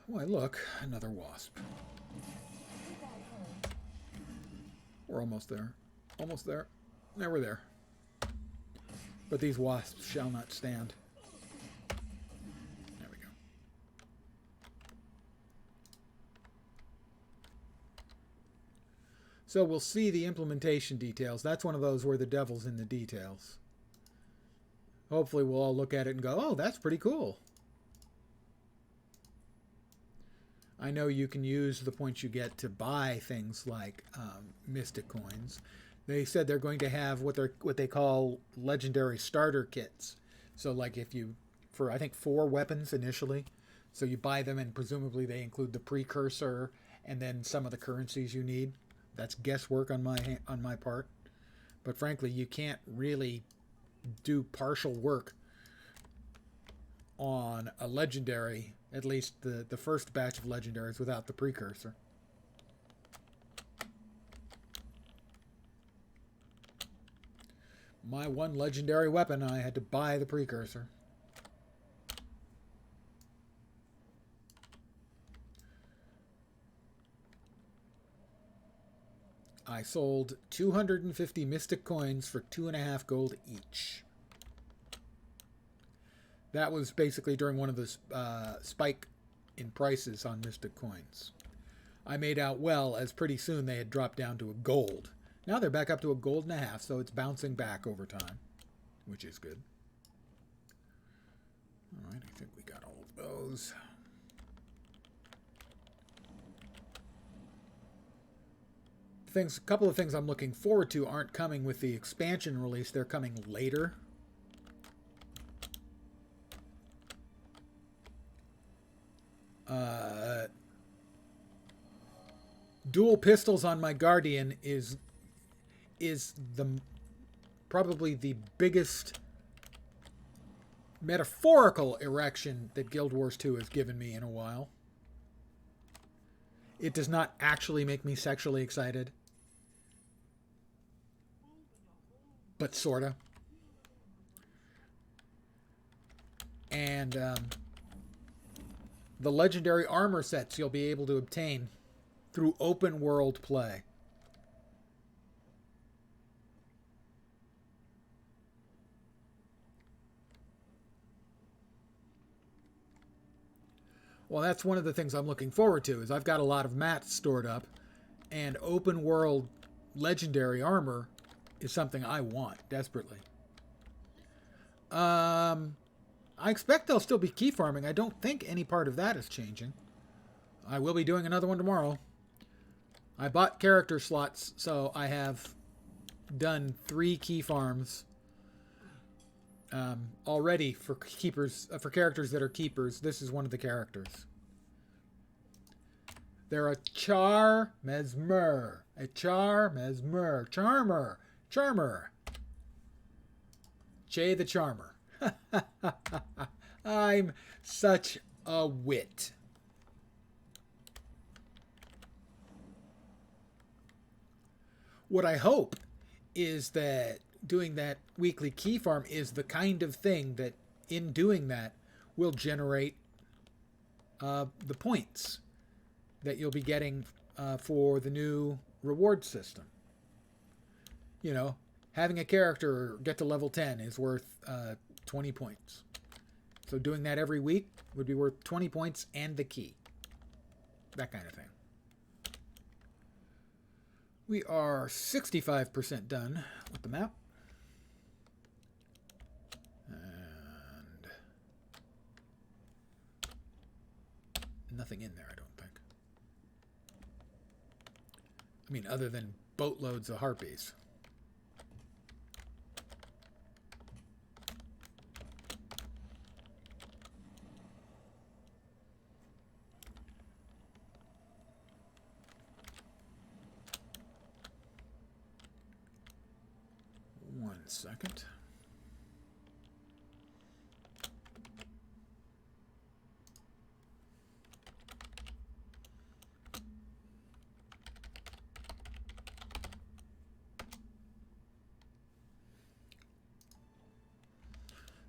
Why, look, another wasp. We're almost there. Almost there. There, we're there. But these wasps shall not stand. There we go. So we'll see the implementation details. That's one of those where the devil's in the details. Hopefully we'll all look at it and go, oh, that's pretty cool. I know you can use the points you get to buy things like Mystic Coins. They said they're going to have what they call legendary starter kits. So like if you, for I think 4 weapons initially, so you buy them and presumably they include the precursor and then some of the currencies you need. That's guesswork on my part. But frankly, you can't really do partial work on a legendary, at least the first batch of legendaries, without the precursor. My one legendary weapon, I had to buy the precursor. I sold 250 Mystic Coins for 2.5 gold each. That was basically during one of the spike in prices on Mystic Coins. I made out well, as pretty soon they had dropped down to a gold. Now they're back up to a gold.5, so it's bouncing back over time, which is good. All right, I think we got all of those. A couple of things I'm looking forward to aren't coming with the expansion release. They're coming later. Dual pistols on my Guardian is probably the biggest metaphorical erection that Guild Wars 2 has given me in a while. It does not actually make me sexually excited, but sorta. And the legendary armor sets you'll be able to obtain through open world play. Well, that's one of the things I'm looking forward to, is I've got a lot of mats stored up, and open world legendary armor is something I want desperately. I expect they'll still be key farming. I don't think any part of that is changing. I will be doing another one tomorrow. I bought character slots, so I have done 3 key farms already for keepers, for characters that are keepers. This is one of the characters. They're a Charmer, Charmer. Che the Charmer. I'm such a wit. What I hope is that doing that weekly key farm is the kind of thing that, in doing that, will generate the points that you'll be getting for the new reward system. You know, having a character get to level 10 is worth 20 points. So doing that every week would be worth 20 points and the key. That kind of thing. We are 65% done with the map. And nothing in there, I don't think. I mean, other than boatloads of harpies. second.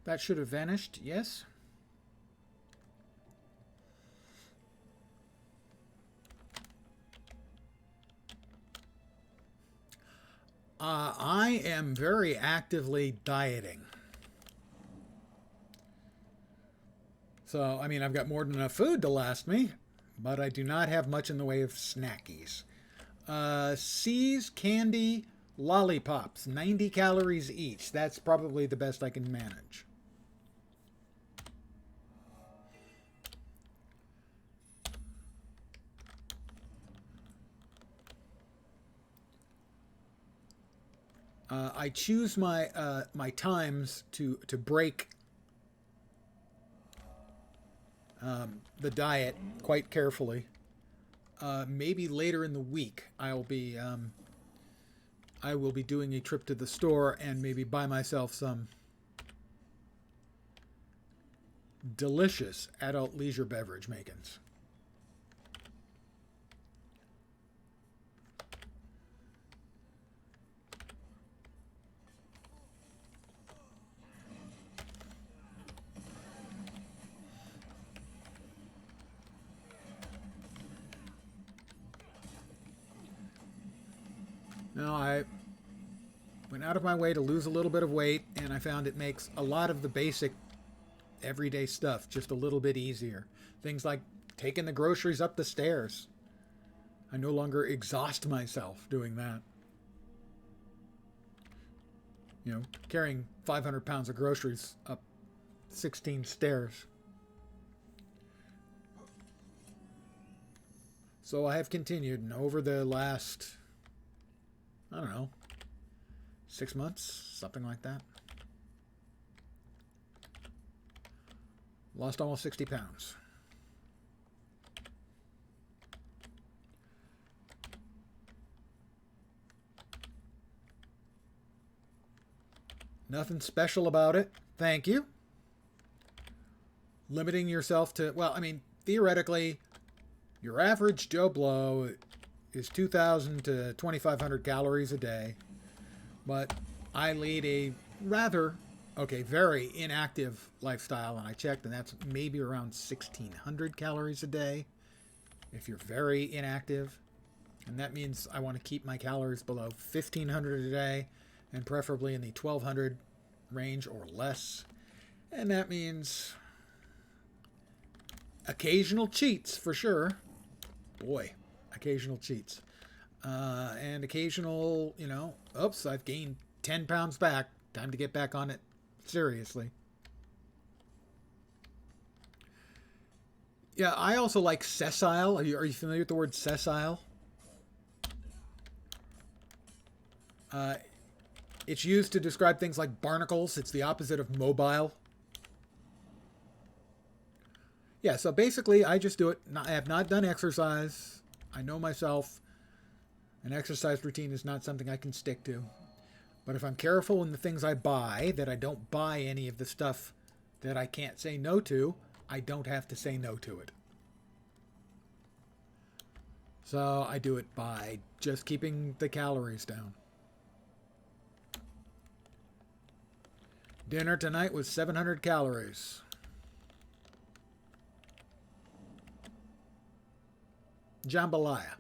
That should have vanished, yes. I am very actively dieting. So, I mean, I've got more than enough food to last me, but I do not have much in the way of snackies. C's, candy, lollipops, 90 calories each. That's probably the best I can manage. I choose my my times to break the diet quite carefully. Maybe later in the week I will be doing a trip to the store and maybe buy myself some delicious adult leisure beverage makings. Now, I went out of my way to lose a little bit of weight, and I found it makes a lot of the basic everyday stuff just a little bit easier. Things like taking the groceries up the stairs. I no longer exhaust myself doing that. You know, carrying 500 pounds of groceries up 16 stairs. So I have continued, and over the last, I don't know, 6 months, something like that. Lost almost 60 pounds. Nothing special about it. Thank you. Limiting yourself to, well, I mean, theoretically, your average Joe Blow is 2,000 to 2,500 calories a day. But I lead a rather, very inactive lifestyle, and I checked, and that's maybe around 1,600 calories a day if you're very inactive. And that means I want to keep my calories below 1,500 a day, and preferably in the 1,200 range or less. And that means occasional cheats for sure. Boy, occasional cheats. And occasional, oops, I've gained 10 pounds back. Time to get back on it seriously. Yeah, I also like sessile. Are you familiar with the word sessile? It's used to describe things like barnacles. It's the opposite of mobile. Yeah, so basically I just do it. I have not done exercise. I know myself. An exercise routine is not something I can stick to. But if I'm careful in the things I buy, that I don't buy any of the stuff that I can't say no to, I don't have to say no to it. So I do it by just keeping the calories down. Dinner tonight was 700 calories. Jambalaya.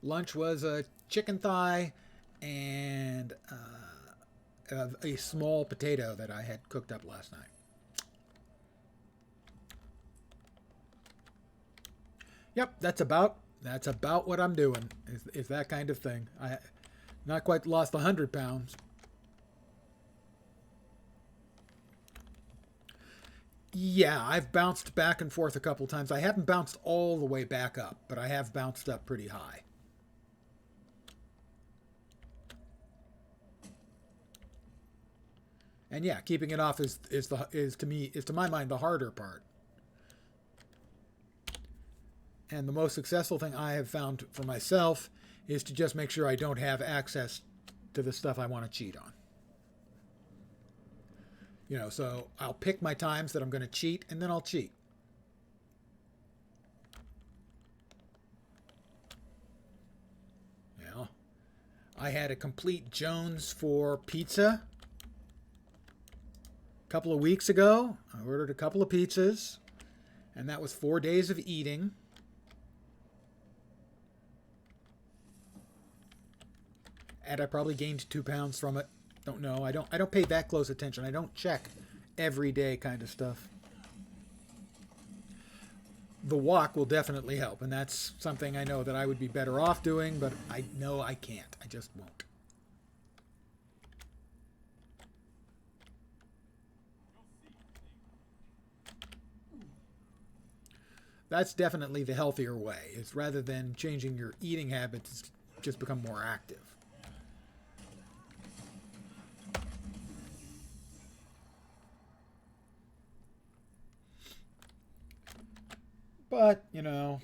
Lunch was a chicken thigh and a small potato that I had cooked up last night. Yep, that's about what I'm doing. Is that kind of thing. I not quite lost 100 pounds. Yeah, I've bounced back and forth a couple times. I haven't bounced all the way back up, but I have bounced up pretty high. And yeah, keeping it off is to my mind the harder part. And the most successful thing I have found for myself is to just make sure I don't have access to the stuff I want to cheat on. You know, so I'll pick my times that I'm going to cheat, and then I'll cheat. You know, I had a complete Jones for pizza a couple of weeks ago. I ordered a couple of pizzas, and that was 4 days of eating. And I probably gained 2 pounds from it. Don't know. I don't pay that close attention. I don't check every day kind of stuff. The walk will definitely help, and that's something I know that I would be better off doing, but I know I can't. I just won't. That's definitely the healthier way. It's rather than changing your eating habits, just become more active. But, you know,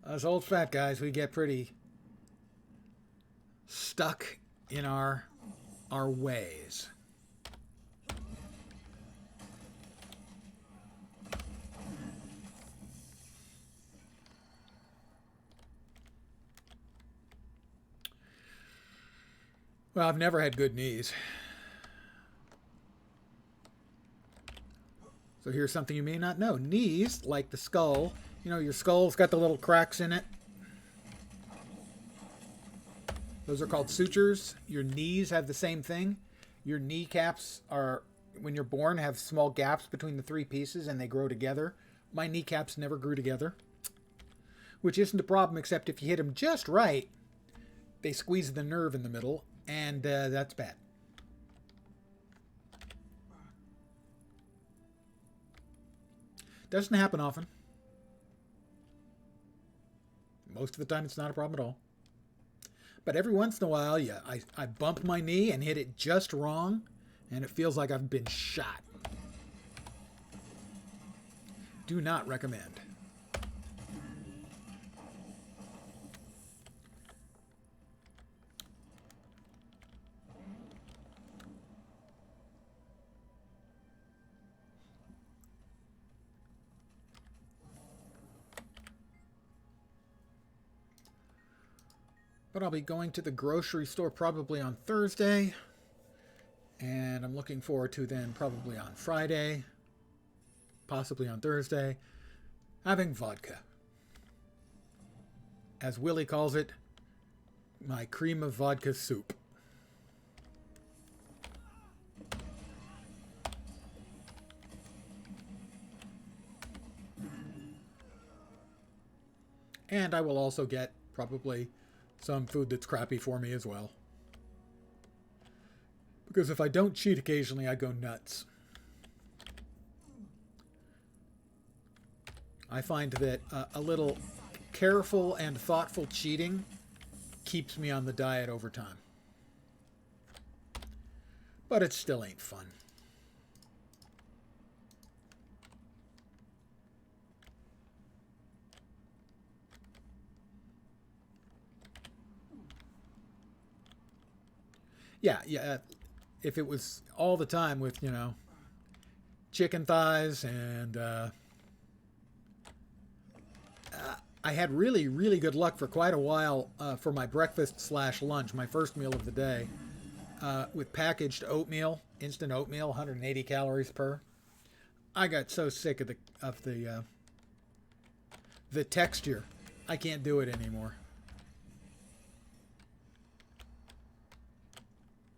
us old fat guys, we get pretty stuck in our ways. Well, I've never had good knees. So here's something you may not know. Knees, like the skull, you know, your skull's got the little cracks in it. Those are called sutures. Your knees have the same thing. Your kneecaps are, when you're born, have small gaps between the 3 pieces and they grow together. My kneecaps never grew together, which isn't a problem except if you hit them just right, they squeeze the nerve in the middle, and that's bad. Doesn't happen often. Most of the time, it's not a problem at all. But every once in a while, yeah, I bump my knee and hit it just wrong, and it feels like I've been shot. Do not recommend. But I'll be going to the grocery store probably on Thursday. And I'm looking forward to then probably on Friday, possibly on Thursday, having vodka. As Willie calls it, my cream of vodka soup. And I will also get probably some food that's crappy for me as well. Because if I don't cheat occasionally, I go nuts. I find that a little careful and thoughtful cheating keeps me on the diet over time. But it still ain't fun. Yeah. If it was all the time with, you know, chicken thighs and I had really, really good luck for quite a while for my breakfast / lunch, my first meal of the day, with packaged oatmeal, instant oatmeal, 180 calories per. I got so sick of the texture. I can't do it anymore.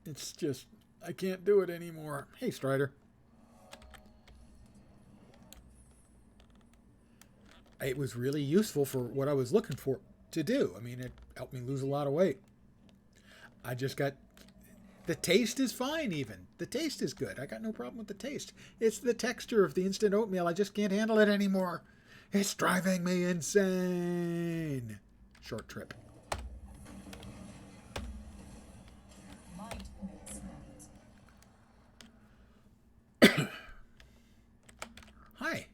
It's just, I can't do it anymore. Hey, Strider. It was really useful for what I was looking for to do. I mean, it helped me lose a lot of weight. I just got, the taste is fine even. The taste is good. I got no problem with the taste. It's the texture of the instant oatmeal. I just can't handle it anymore. It's driving me insane. Short trip. Might makes right. Hi.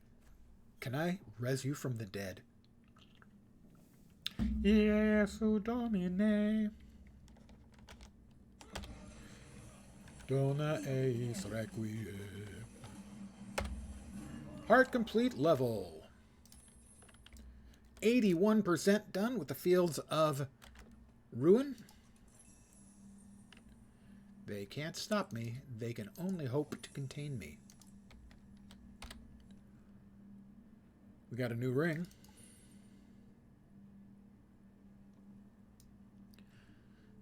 Can I res you from the dead? Jesu Domine. Dona eis requiem. Heart complete level. 81% done with the Fields of Ruin. They can't stop me. They can only hope to contain me. We got a new ring.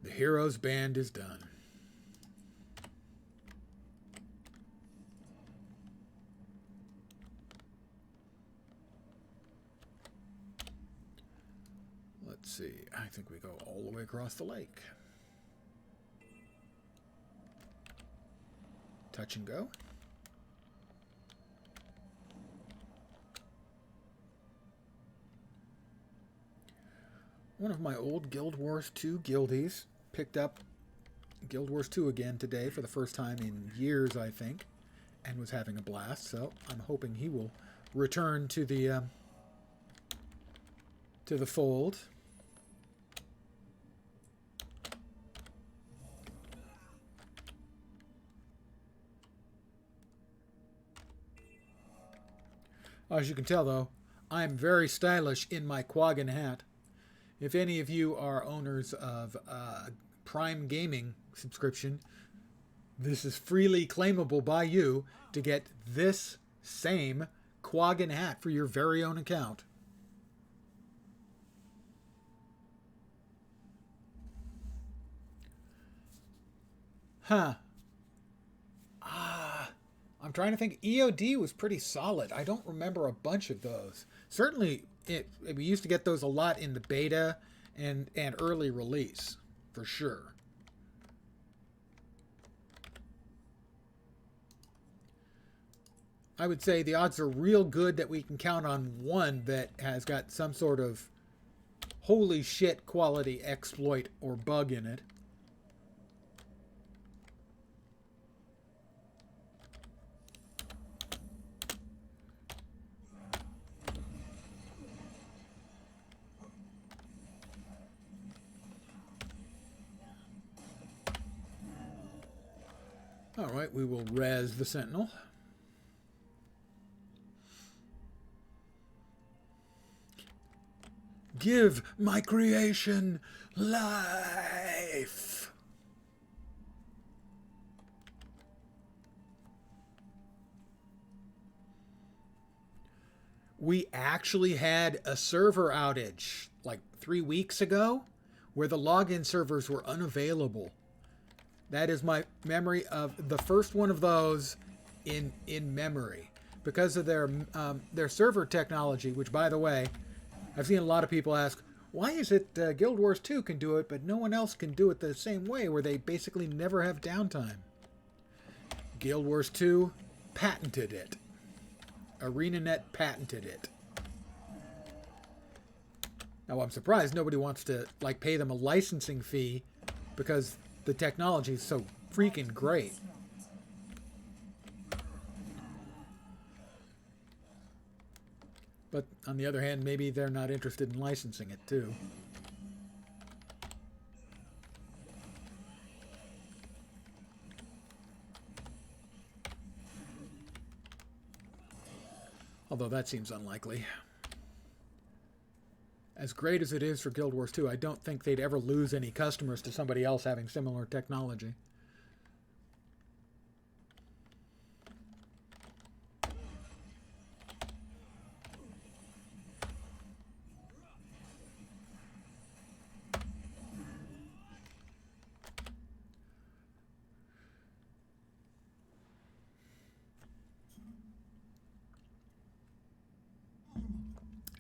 The Heroes Band is done. Let's see. I think we go all the way across the lake. Touch and go. One of my old Guild Wars 2 guildies picked up Guild Wars 2 again today for the first time in years, I think, and was having a blast. So I'm hoping he will return to the fold. As you can tell, though, I'm very stylish in my Quaggan hat. If any of you are owners of Prime Gaming subscription, this is freely claimable by you to get this same Quaggan hat for your very own account. Huh. I'm trying to think. EOD was pretty solid. I don't remember a bunch of those. Certainly, we used to get those a lot in the beta and early release, for sure. I would say the odds are real good that we can count on one that has got some sort of holy shit quality exploit or bug in it. All right, we will res the Sentinel. Give my creation life. We actually had a server outage like 3 weeks ago where the login servers were unavailable. That is my memory of the first one of those in memory because of their server technology, which, by the way, I've seen a lot of people ask, why is it Guild Wars 2 can do it, but no one else can do it the same way, where they basically never have downtime? Guild Wars 2 patented it. ArenaNet patented it. Now, I'm surprised nobody wants to pay them a licensing fee because the technology is so freaking great. But on the other hand, maybe they're not interested in licensing it too. Although that seems unlikely. As great as it is for Guild Wars 2, I don't think they'd ever lose any customers to somebody else having similar technology.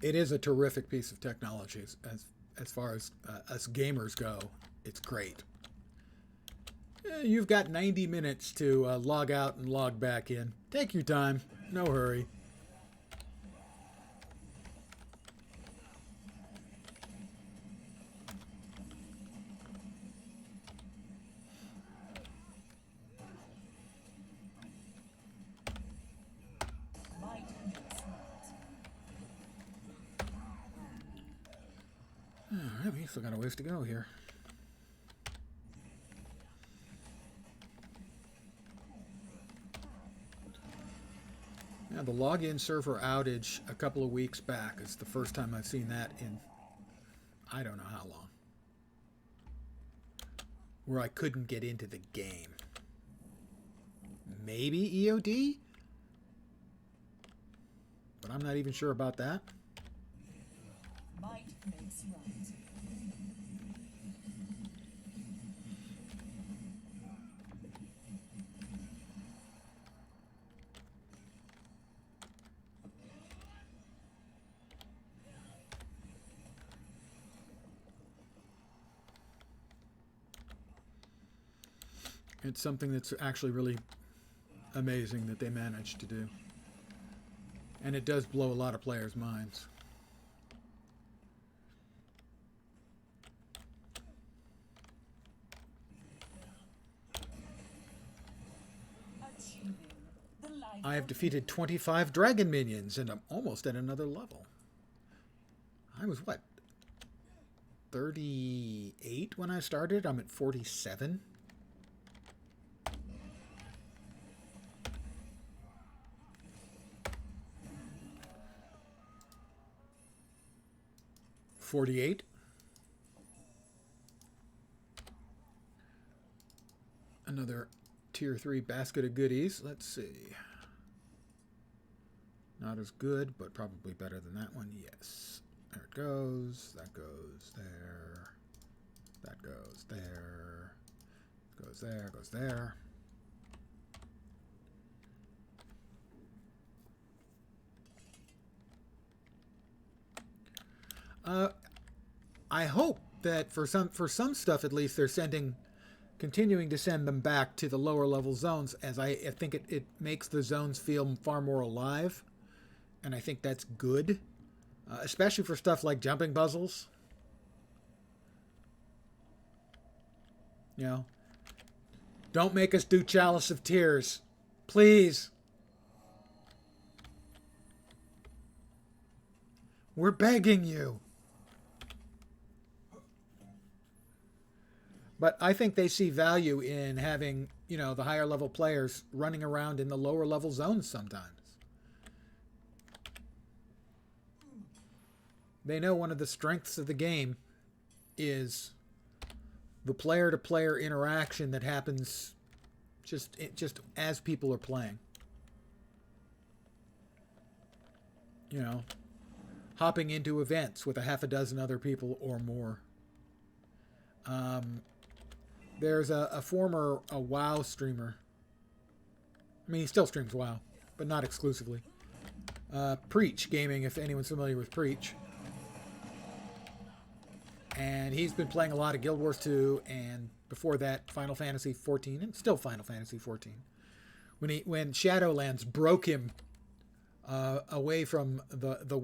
It is a terrific piece of technology as far as us gamers go. It's great. You've got 90 minutes to log out and log back in. Take your time. No hurry. Alright, we still got a ways to go here. Yeah, the login server outage a couple of weeks back is the first time I've seen that in I don't know how long. Where I couldn't get into the game. Maybe EOD? But I'm not even sure about that. Might makes right. It's something that's actually really amazing that they managed to do. And it does blow a lot of players' minds. Achieving the life I have of defeated 25 dragon minions and I'm almost at another level. I was what? 38 when I started? I'm at 47. $48. Another tier 3 basket of goodies. Let's see. Not as good, but probably better than that one. Yes. There it goes. That goes there. That goes there. Goes there. Goes there. I hope that for some stuff at least they're continuing to send them back to the lower level zones, as I think it makes the zones feel far more alive, and I think that's good, especially for stuff like jumping puzzles. You know, don't make us do Chalice of Tears, please. We're begging you. But I think they see value in having, you know, the higher level players running around in the lower level zones sometimes. They know one of the strengths of the game is the player-to-player interaction that happens just as people are playing. You know, hopping into events with a half a dozen other people or more. There's a former WoW streamer. I mean, he still streams WoW, but not exclusively. Preach Gaming, if anyone's familiar with Preach. And he's been playing a lot of Guild Wars 2, and before that, Final Fantasy 14, and still Final Fantasy 14. When Shadowlands broke him away from the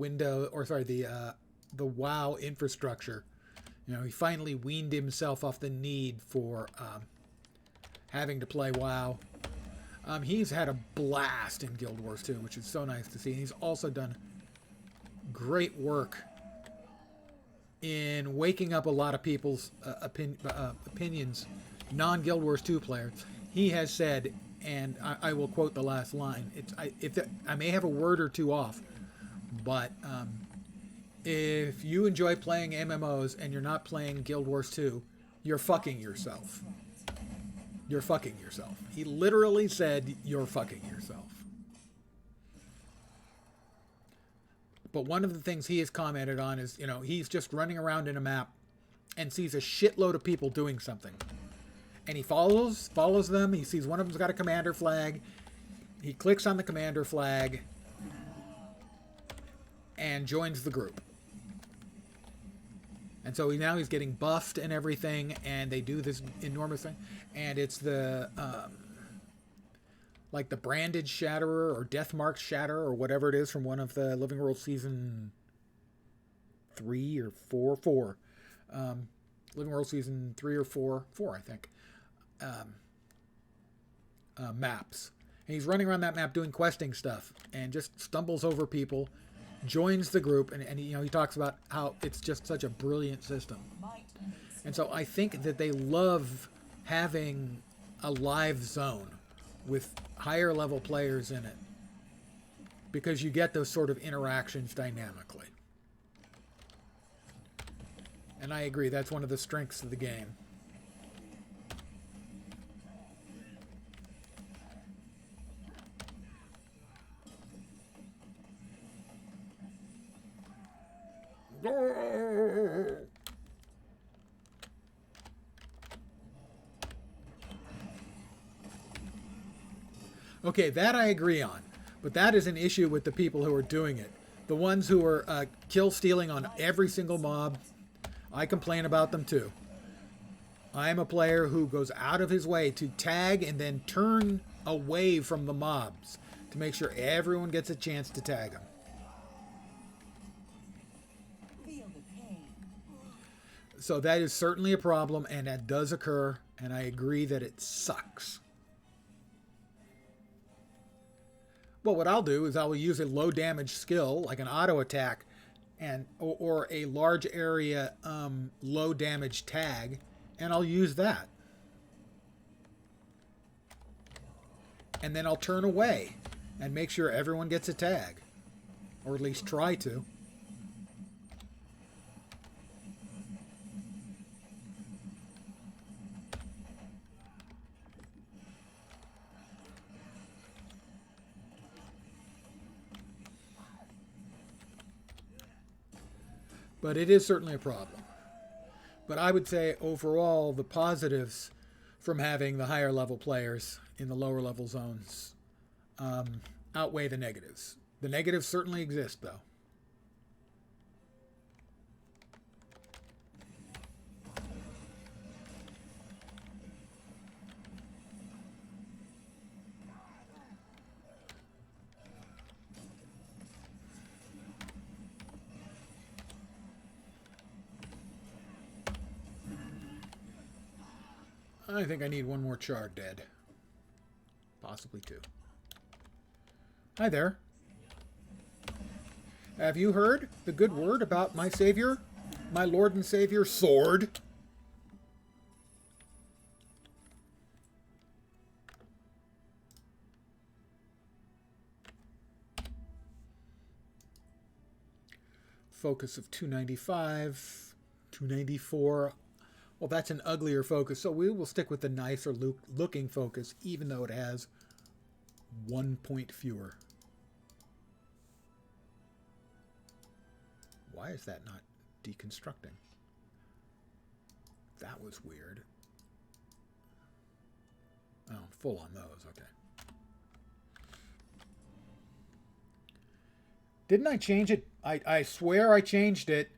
WoW infrastructure. You know, he finally weaned himself off the need for having to play WoW. He's had a blast in Guild Wars 2, which is so nice to see. And he's also done great work in waking up a lot of people's opinions, non-Guild Wars 2 players. He has said, and I will quote the last line, I may have a word or two off, but if you enjoy playing MMOs and you're not playing Guild Wars 2, you're fucking yourself. You're fucking yourself. He literally said, you're fucking yourself. But one of the things he has commented on is, you know, he's just running around in a map and sees a shitload of people doing something. And he follows them. He sees one of them's got a commander flag. He clicks on the commander flag and joins the group. And so now he's getting buffed and everything, and they do this enormous thing. And it's the, like the Branded Shatterer or Deathmark Shatterer or whatever it is from one of the Living World Season 3 or 4. Living World Season 3 or 4, I think, maps. And he's running around that map doing questing stuff and just stumbles over people, joins the group, and you know, he talks about how it's just such a brilliant system. Might makes And so I think that they love having a live zone with higher level players in it, because you get those sort of interactions dynamically. And I agree, that's one of the strengths of the game. Okay, that I agree on. But that is an issue with the people who are doing it. The ones who are kill stealing on every single mob, I complain about them too. I am a player who goes out of his way to tag and then turn away from the mobs to make sure everyone gets a chance to tag them. feel the pain. So that is certainly a problem, and that does occur, and I agree that it sucks. Well, what I'll do is I will use a low damage skill, like an auto attack, or a large area low damage tag, and I'll use that. And then I'll turn away and make sure everyone gets a tag, or at least try to. But it is certainly a problem. But I would say overall the positives from having the higher level players in the lower level zones outweigh the negatives. The negatives certainly exist, though. I think I need one more char dead. Possibly two. Hi there. Have you heard the good word about my savior? My Lord and Savior, Sword? Focus of 295, 294. Well, that's an uglier focus, so we will stick with the nicer looking focus, even though it has 1 point fewer. Why is that not deconstructing? That was weird. Oh, full on those, okay. Didn't I change it? I swear I changed it.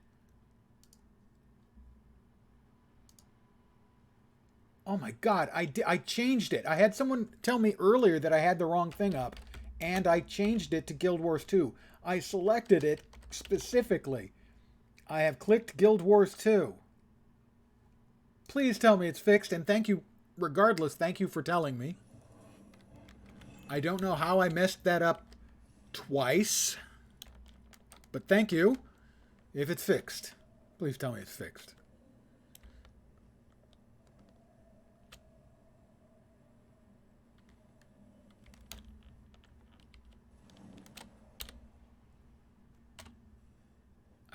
Oh my God, I changed it. I had someone tell me earlier that I had the wrong thing up, and I changed it to Guild Wars 2. I selected it specifically. I have clicked Guild Wars 2. Please tell me it's fixed, and thank you, regardless, thank you for telling me. I don't know how I messed that up twice, but thank you. If it's fixed, please tell me it's fixed.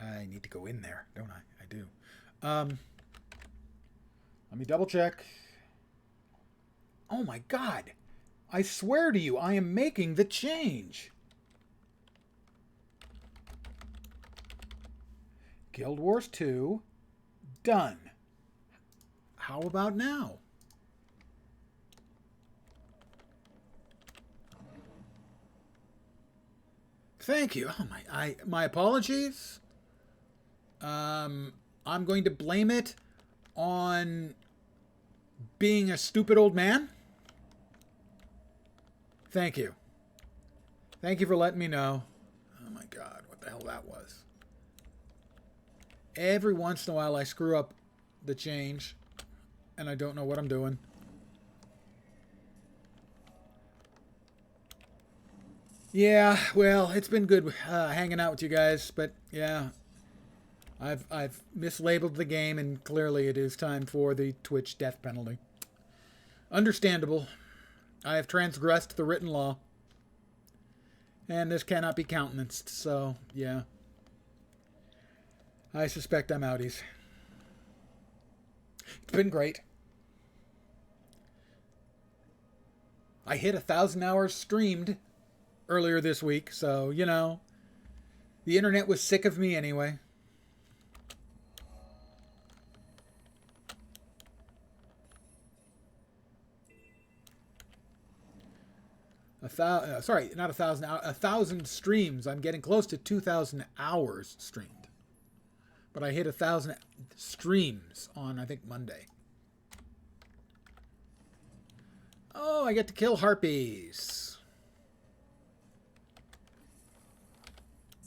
I need to go in there, don't I? I do. Let me double check. Oh my God. I swear to you, I am making the change. Guild Wars 2. Done. How about now? Thank you. Oh my apologies. I'm going to blame it on being a stupid old man. Thank you. Thank you for letting me know. Oh my God, what the hell that was. Every once in a while I screw up the change and I don't know what I'm doing. Yeah, well, it's been good hanging out with you guys, but yeah, I've mislabeled the game, and clearly it is time for the Twitch death penalty. Understandable. I have transgressed the written law, and this cannot be countenanced. So yeah, I suspect I'm outies. It's been great. I hit 1,000 hours streamed earlier this week, so, you know, the internet was sick of me anyway. Sorry, not 1,000, 1,000 streams. I'm getting close to 2,000 hours streamed. But I hit 1,000 streams on, I think, Monday. Oh, I get to kill harpies.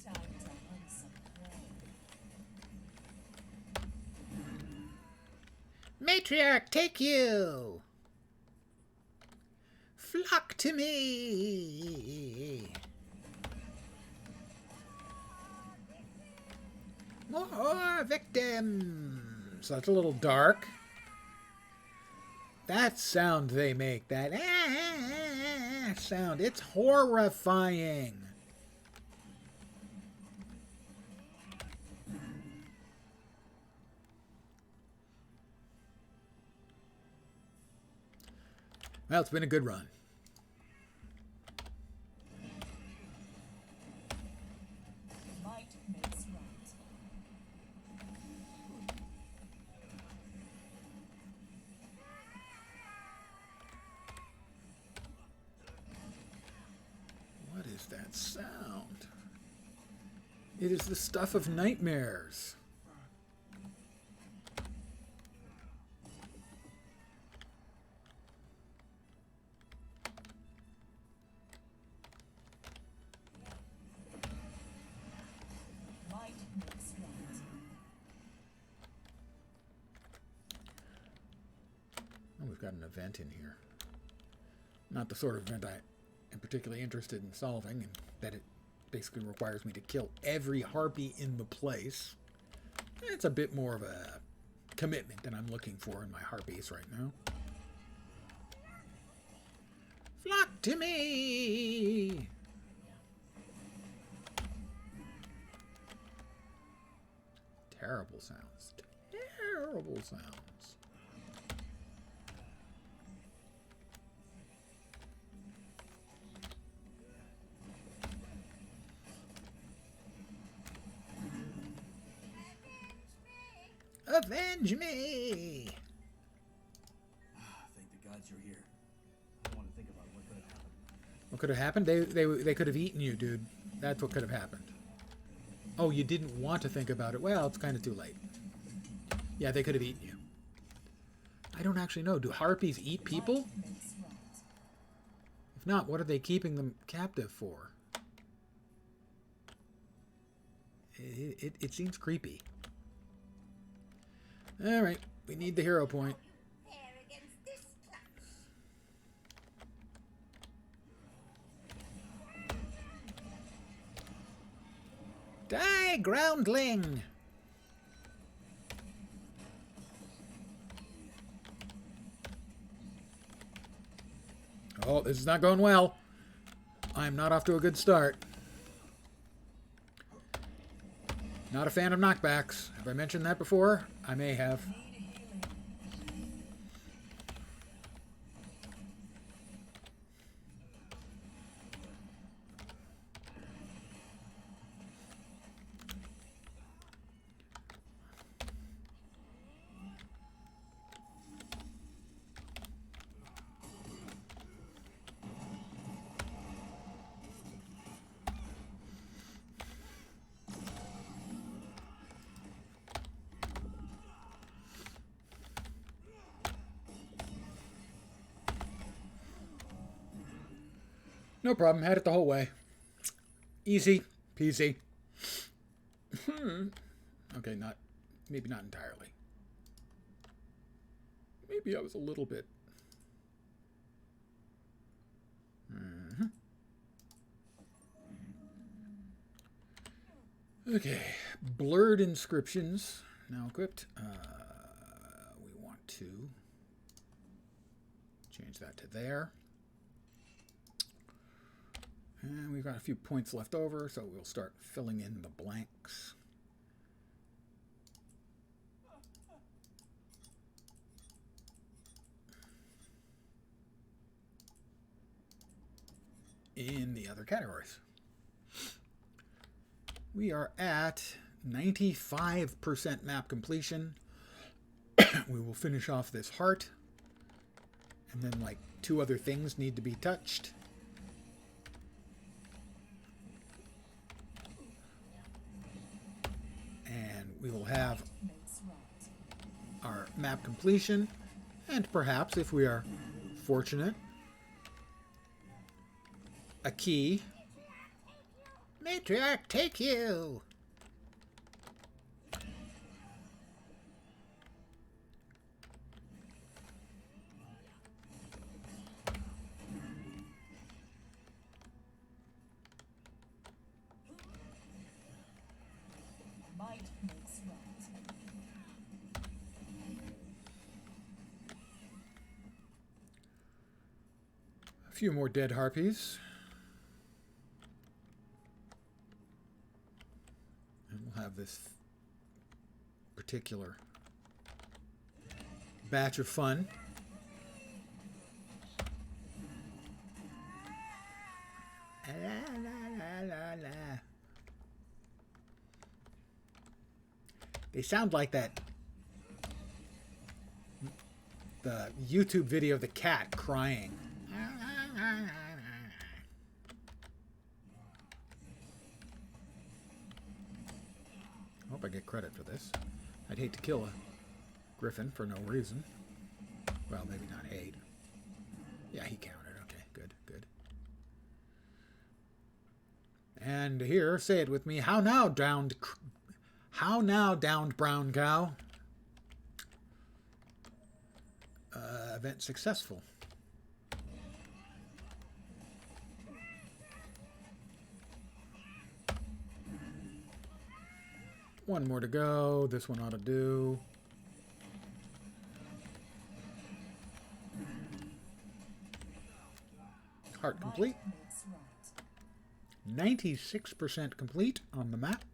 Time to hunt some prey. Matriarch, take you! Flock to me! More victims! That's a little dark. That sound they make, that sound, it's horrifying. Well, it's been a good run. Might makes right. What is that sound? It is the stuff of nightmares. Might makes right. Oh, we've got an event in here. Not the sort of event I am particularly interested in solving, and that it basically requires me to kill every harpy in the place. It's a bit more of a commitment than I'm looking for in my harpies right now. Flock to me! Terrible sounds. Terrible sounds. Avenge me! Thank the gods you're here. I want to think about what could have happened. What could have happened? They could have eaten you, dude. That's what could have happened. Oh, you didn't want to think about it. Well, it's kind of too late. Yeah, they could have eaten you. I don't actually know. Do harpies eat people? Might makes right. If not, what are they keeping them captive for? It seems creepy. All right, we need the hero point. Die, groundling! Oh, this is not going well. I'm not off to a good start. Not a fan of knockbacks. Have I mentioned that before? I may have. No problem. Had it the whole way. Easy peasy. Okay, maybe not entirely. Maybe I was a little bit. Okay, blurred inscriptions now equipped. We want to change that to there. And we've got a few points left over, so we'll start filling in the blanks. In the other categories. We are at 95% map completion. We will finish off this heart. And then like 2 other things need to be touched. And we will have our map completion. And perhaps, if we are fortunate, a key. Matriarch, take you! Might makes right. A few more dead harpies. And we'll have this particular batch of fun. La, la, la, la. They sound like that. The YouTube video of the cat crying. I hope I get credit for this. I'd hate to kill a griffin for no reason. Well, maybe not hate. Yeah, he counted. Okay, good, good. And here, say it with me. How now, downed brown cow? Event successful. One more to go. This one ought to do. Heart complete. 96% complete on the map.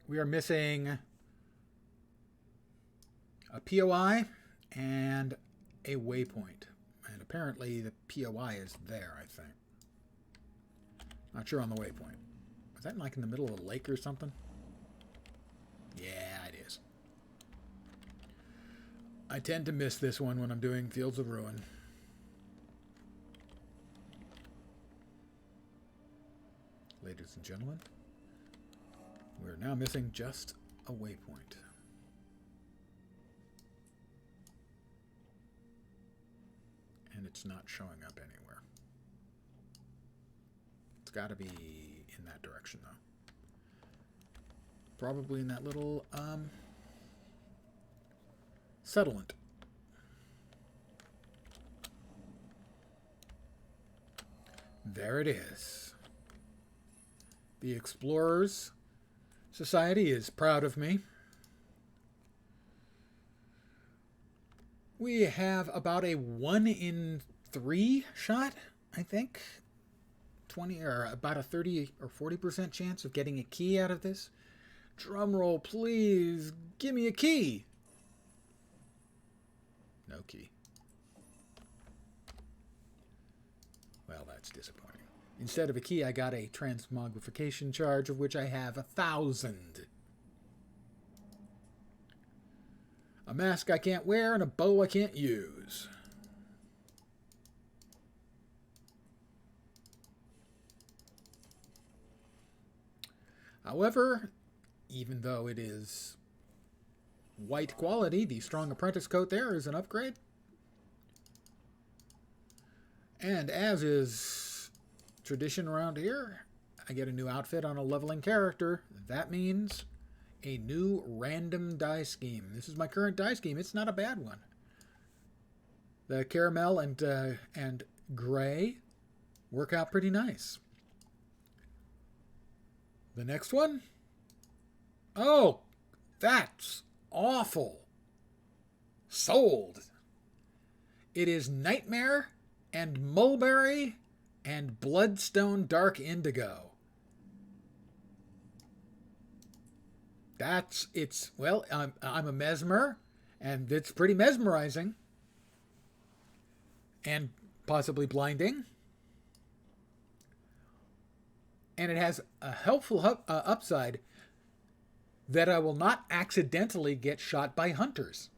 We are missing a POI and a waypoint. And apparently the POI is there, I think. Not sure on the waypoint. Was that like in the middle of a lake or something? Yeah, it is. I tend to miss this one when I'm doing Fields of Ruin. Ladies and gentlemen, we're now missing just a waypoint. And it's not showing up anywhere. It's got to be in that direction, though. Probably in that little settlement. There it is. The Explorers Society is proud of me. We have about a 1 in 3 shot, I think. 20 or about a 30 or 40% chance of getting a key out of this. Drum roll, please. Give me a key. No key. Well, that's disappointing. Instead of a key, I got a transmogrification charge, of which I have 1,000. A mask I can't wear and a bow I can't use. However, even though it is white quality, the Strong Apprentice coat there is an upgrade. And as is tradition around here, I get a new outfit on a leveling character. That means a new random die scheme. This is my current die scheme. It's not a bad one. The caramel and gray work out pretty nice. The next one? Oh, that's awful. Sold. It is Nightmare and Mulberry and Bloodstone Dark Indigo. Well, I'm a mesmer, and it's pretty mesmerizing. And possibly blinding. And it has a helpful upside that I will not accidentally get shot by hunters.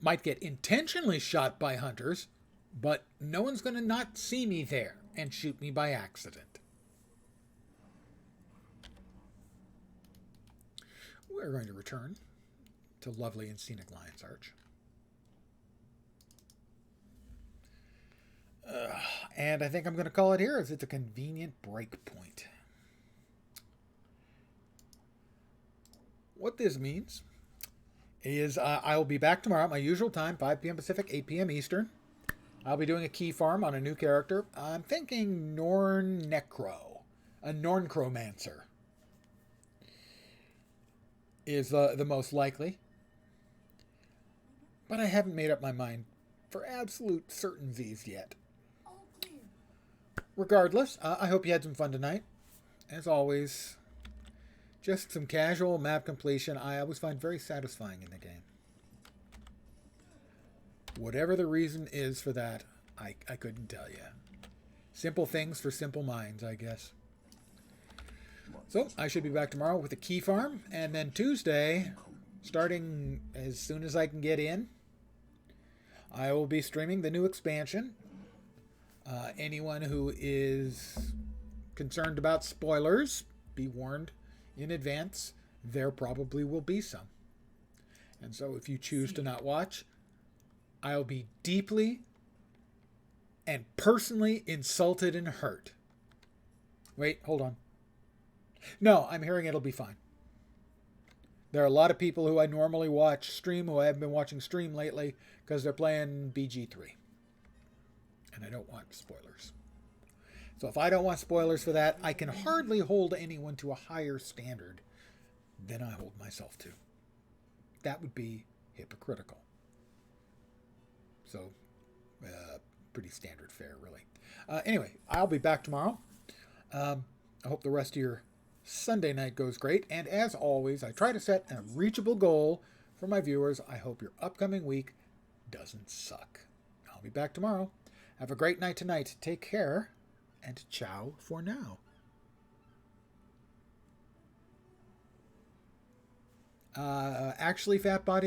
Might get intentionally shot by hunters, but no one's going to not see me there and shoot me by accident. We're going to return to lovely and scenic Lion's Arch. And I think I'm going to call it here as it's a convenient break point. What this means is I will be back tomorrow at my usual time, 5 p.m. Pacific, 8 p.m. Eastern. I'll be doing a key farm on a new character. I'm thinking Norn Necro, a Norncromancer is the most likely. But I haven't made up my mind for absolute certainties yet. Regardless, I hope you had some fun tonight. As always, just some casual map completion I always find very satisfying in the game. Whatever the reason is for that, I couldn't tell you. Simple things for simple minds, I guess. So, I should be back tomorrow with a key farm, and then Tuesday, starting as soon as I can get in, I will be streaming the new expansion. Anyone who is concerned about spoilers, be warned in advance, there probably will be some. And so if you choose to not watch, I'll be deeply and personally insulted and hurt. Wait, hold on. No, I'm hearing it'll be fine. There are a lot of people who I normally watch stream who I haven't been watching stream lately because they're playing BG3. And I don't want spoilers. So if I don't want spoilers for that, I can hardly hold anyone to a higher standard than I hold myself to. That would be hypocritical. So, pretty standard fare, really. Anyway, I'll be back tomorrow. I hope the rest of your Sunday night goes great. And as always, I try to set a reachable goal for my viewers. I hope your upcoming week doesn't suck. I'll be back tomorrow. Have a great night tonight. Take care, and ciao for now. Actually, Fat Body.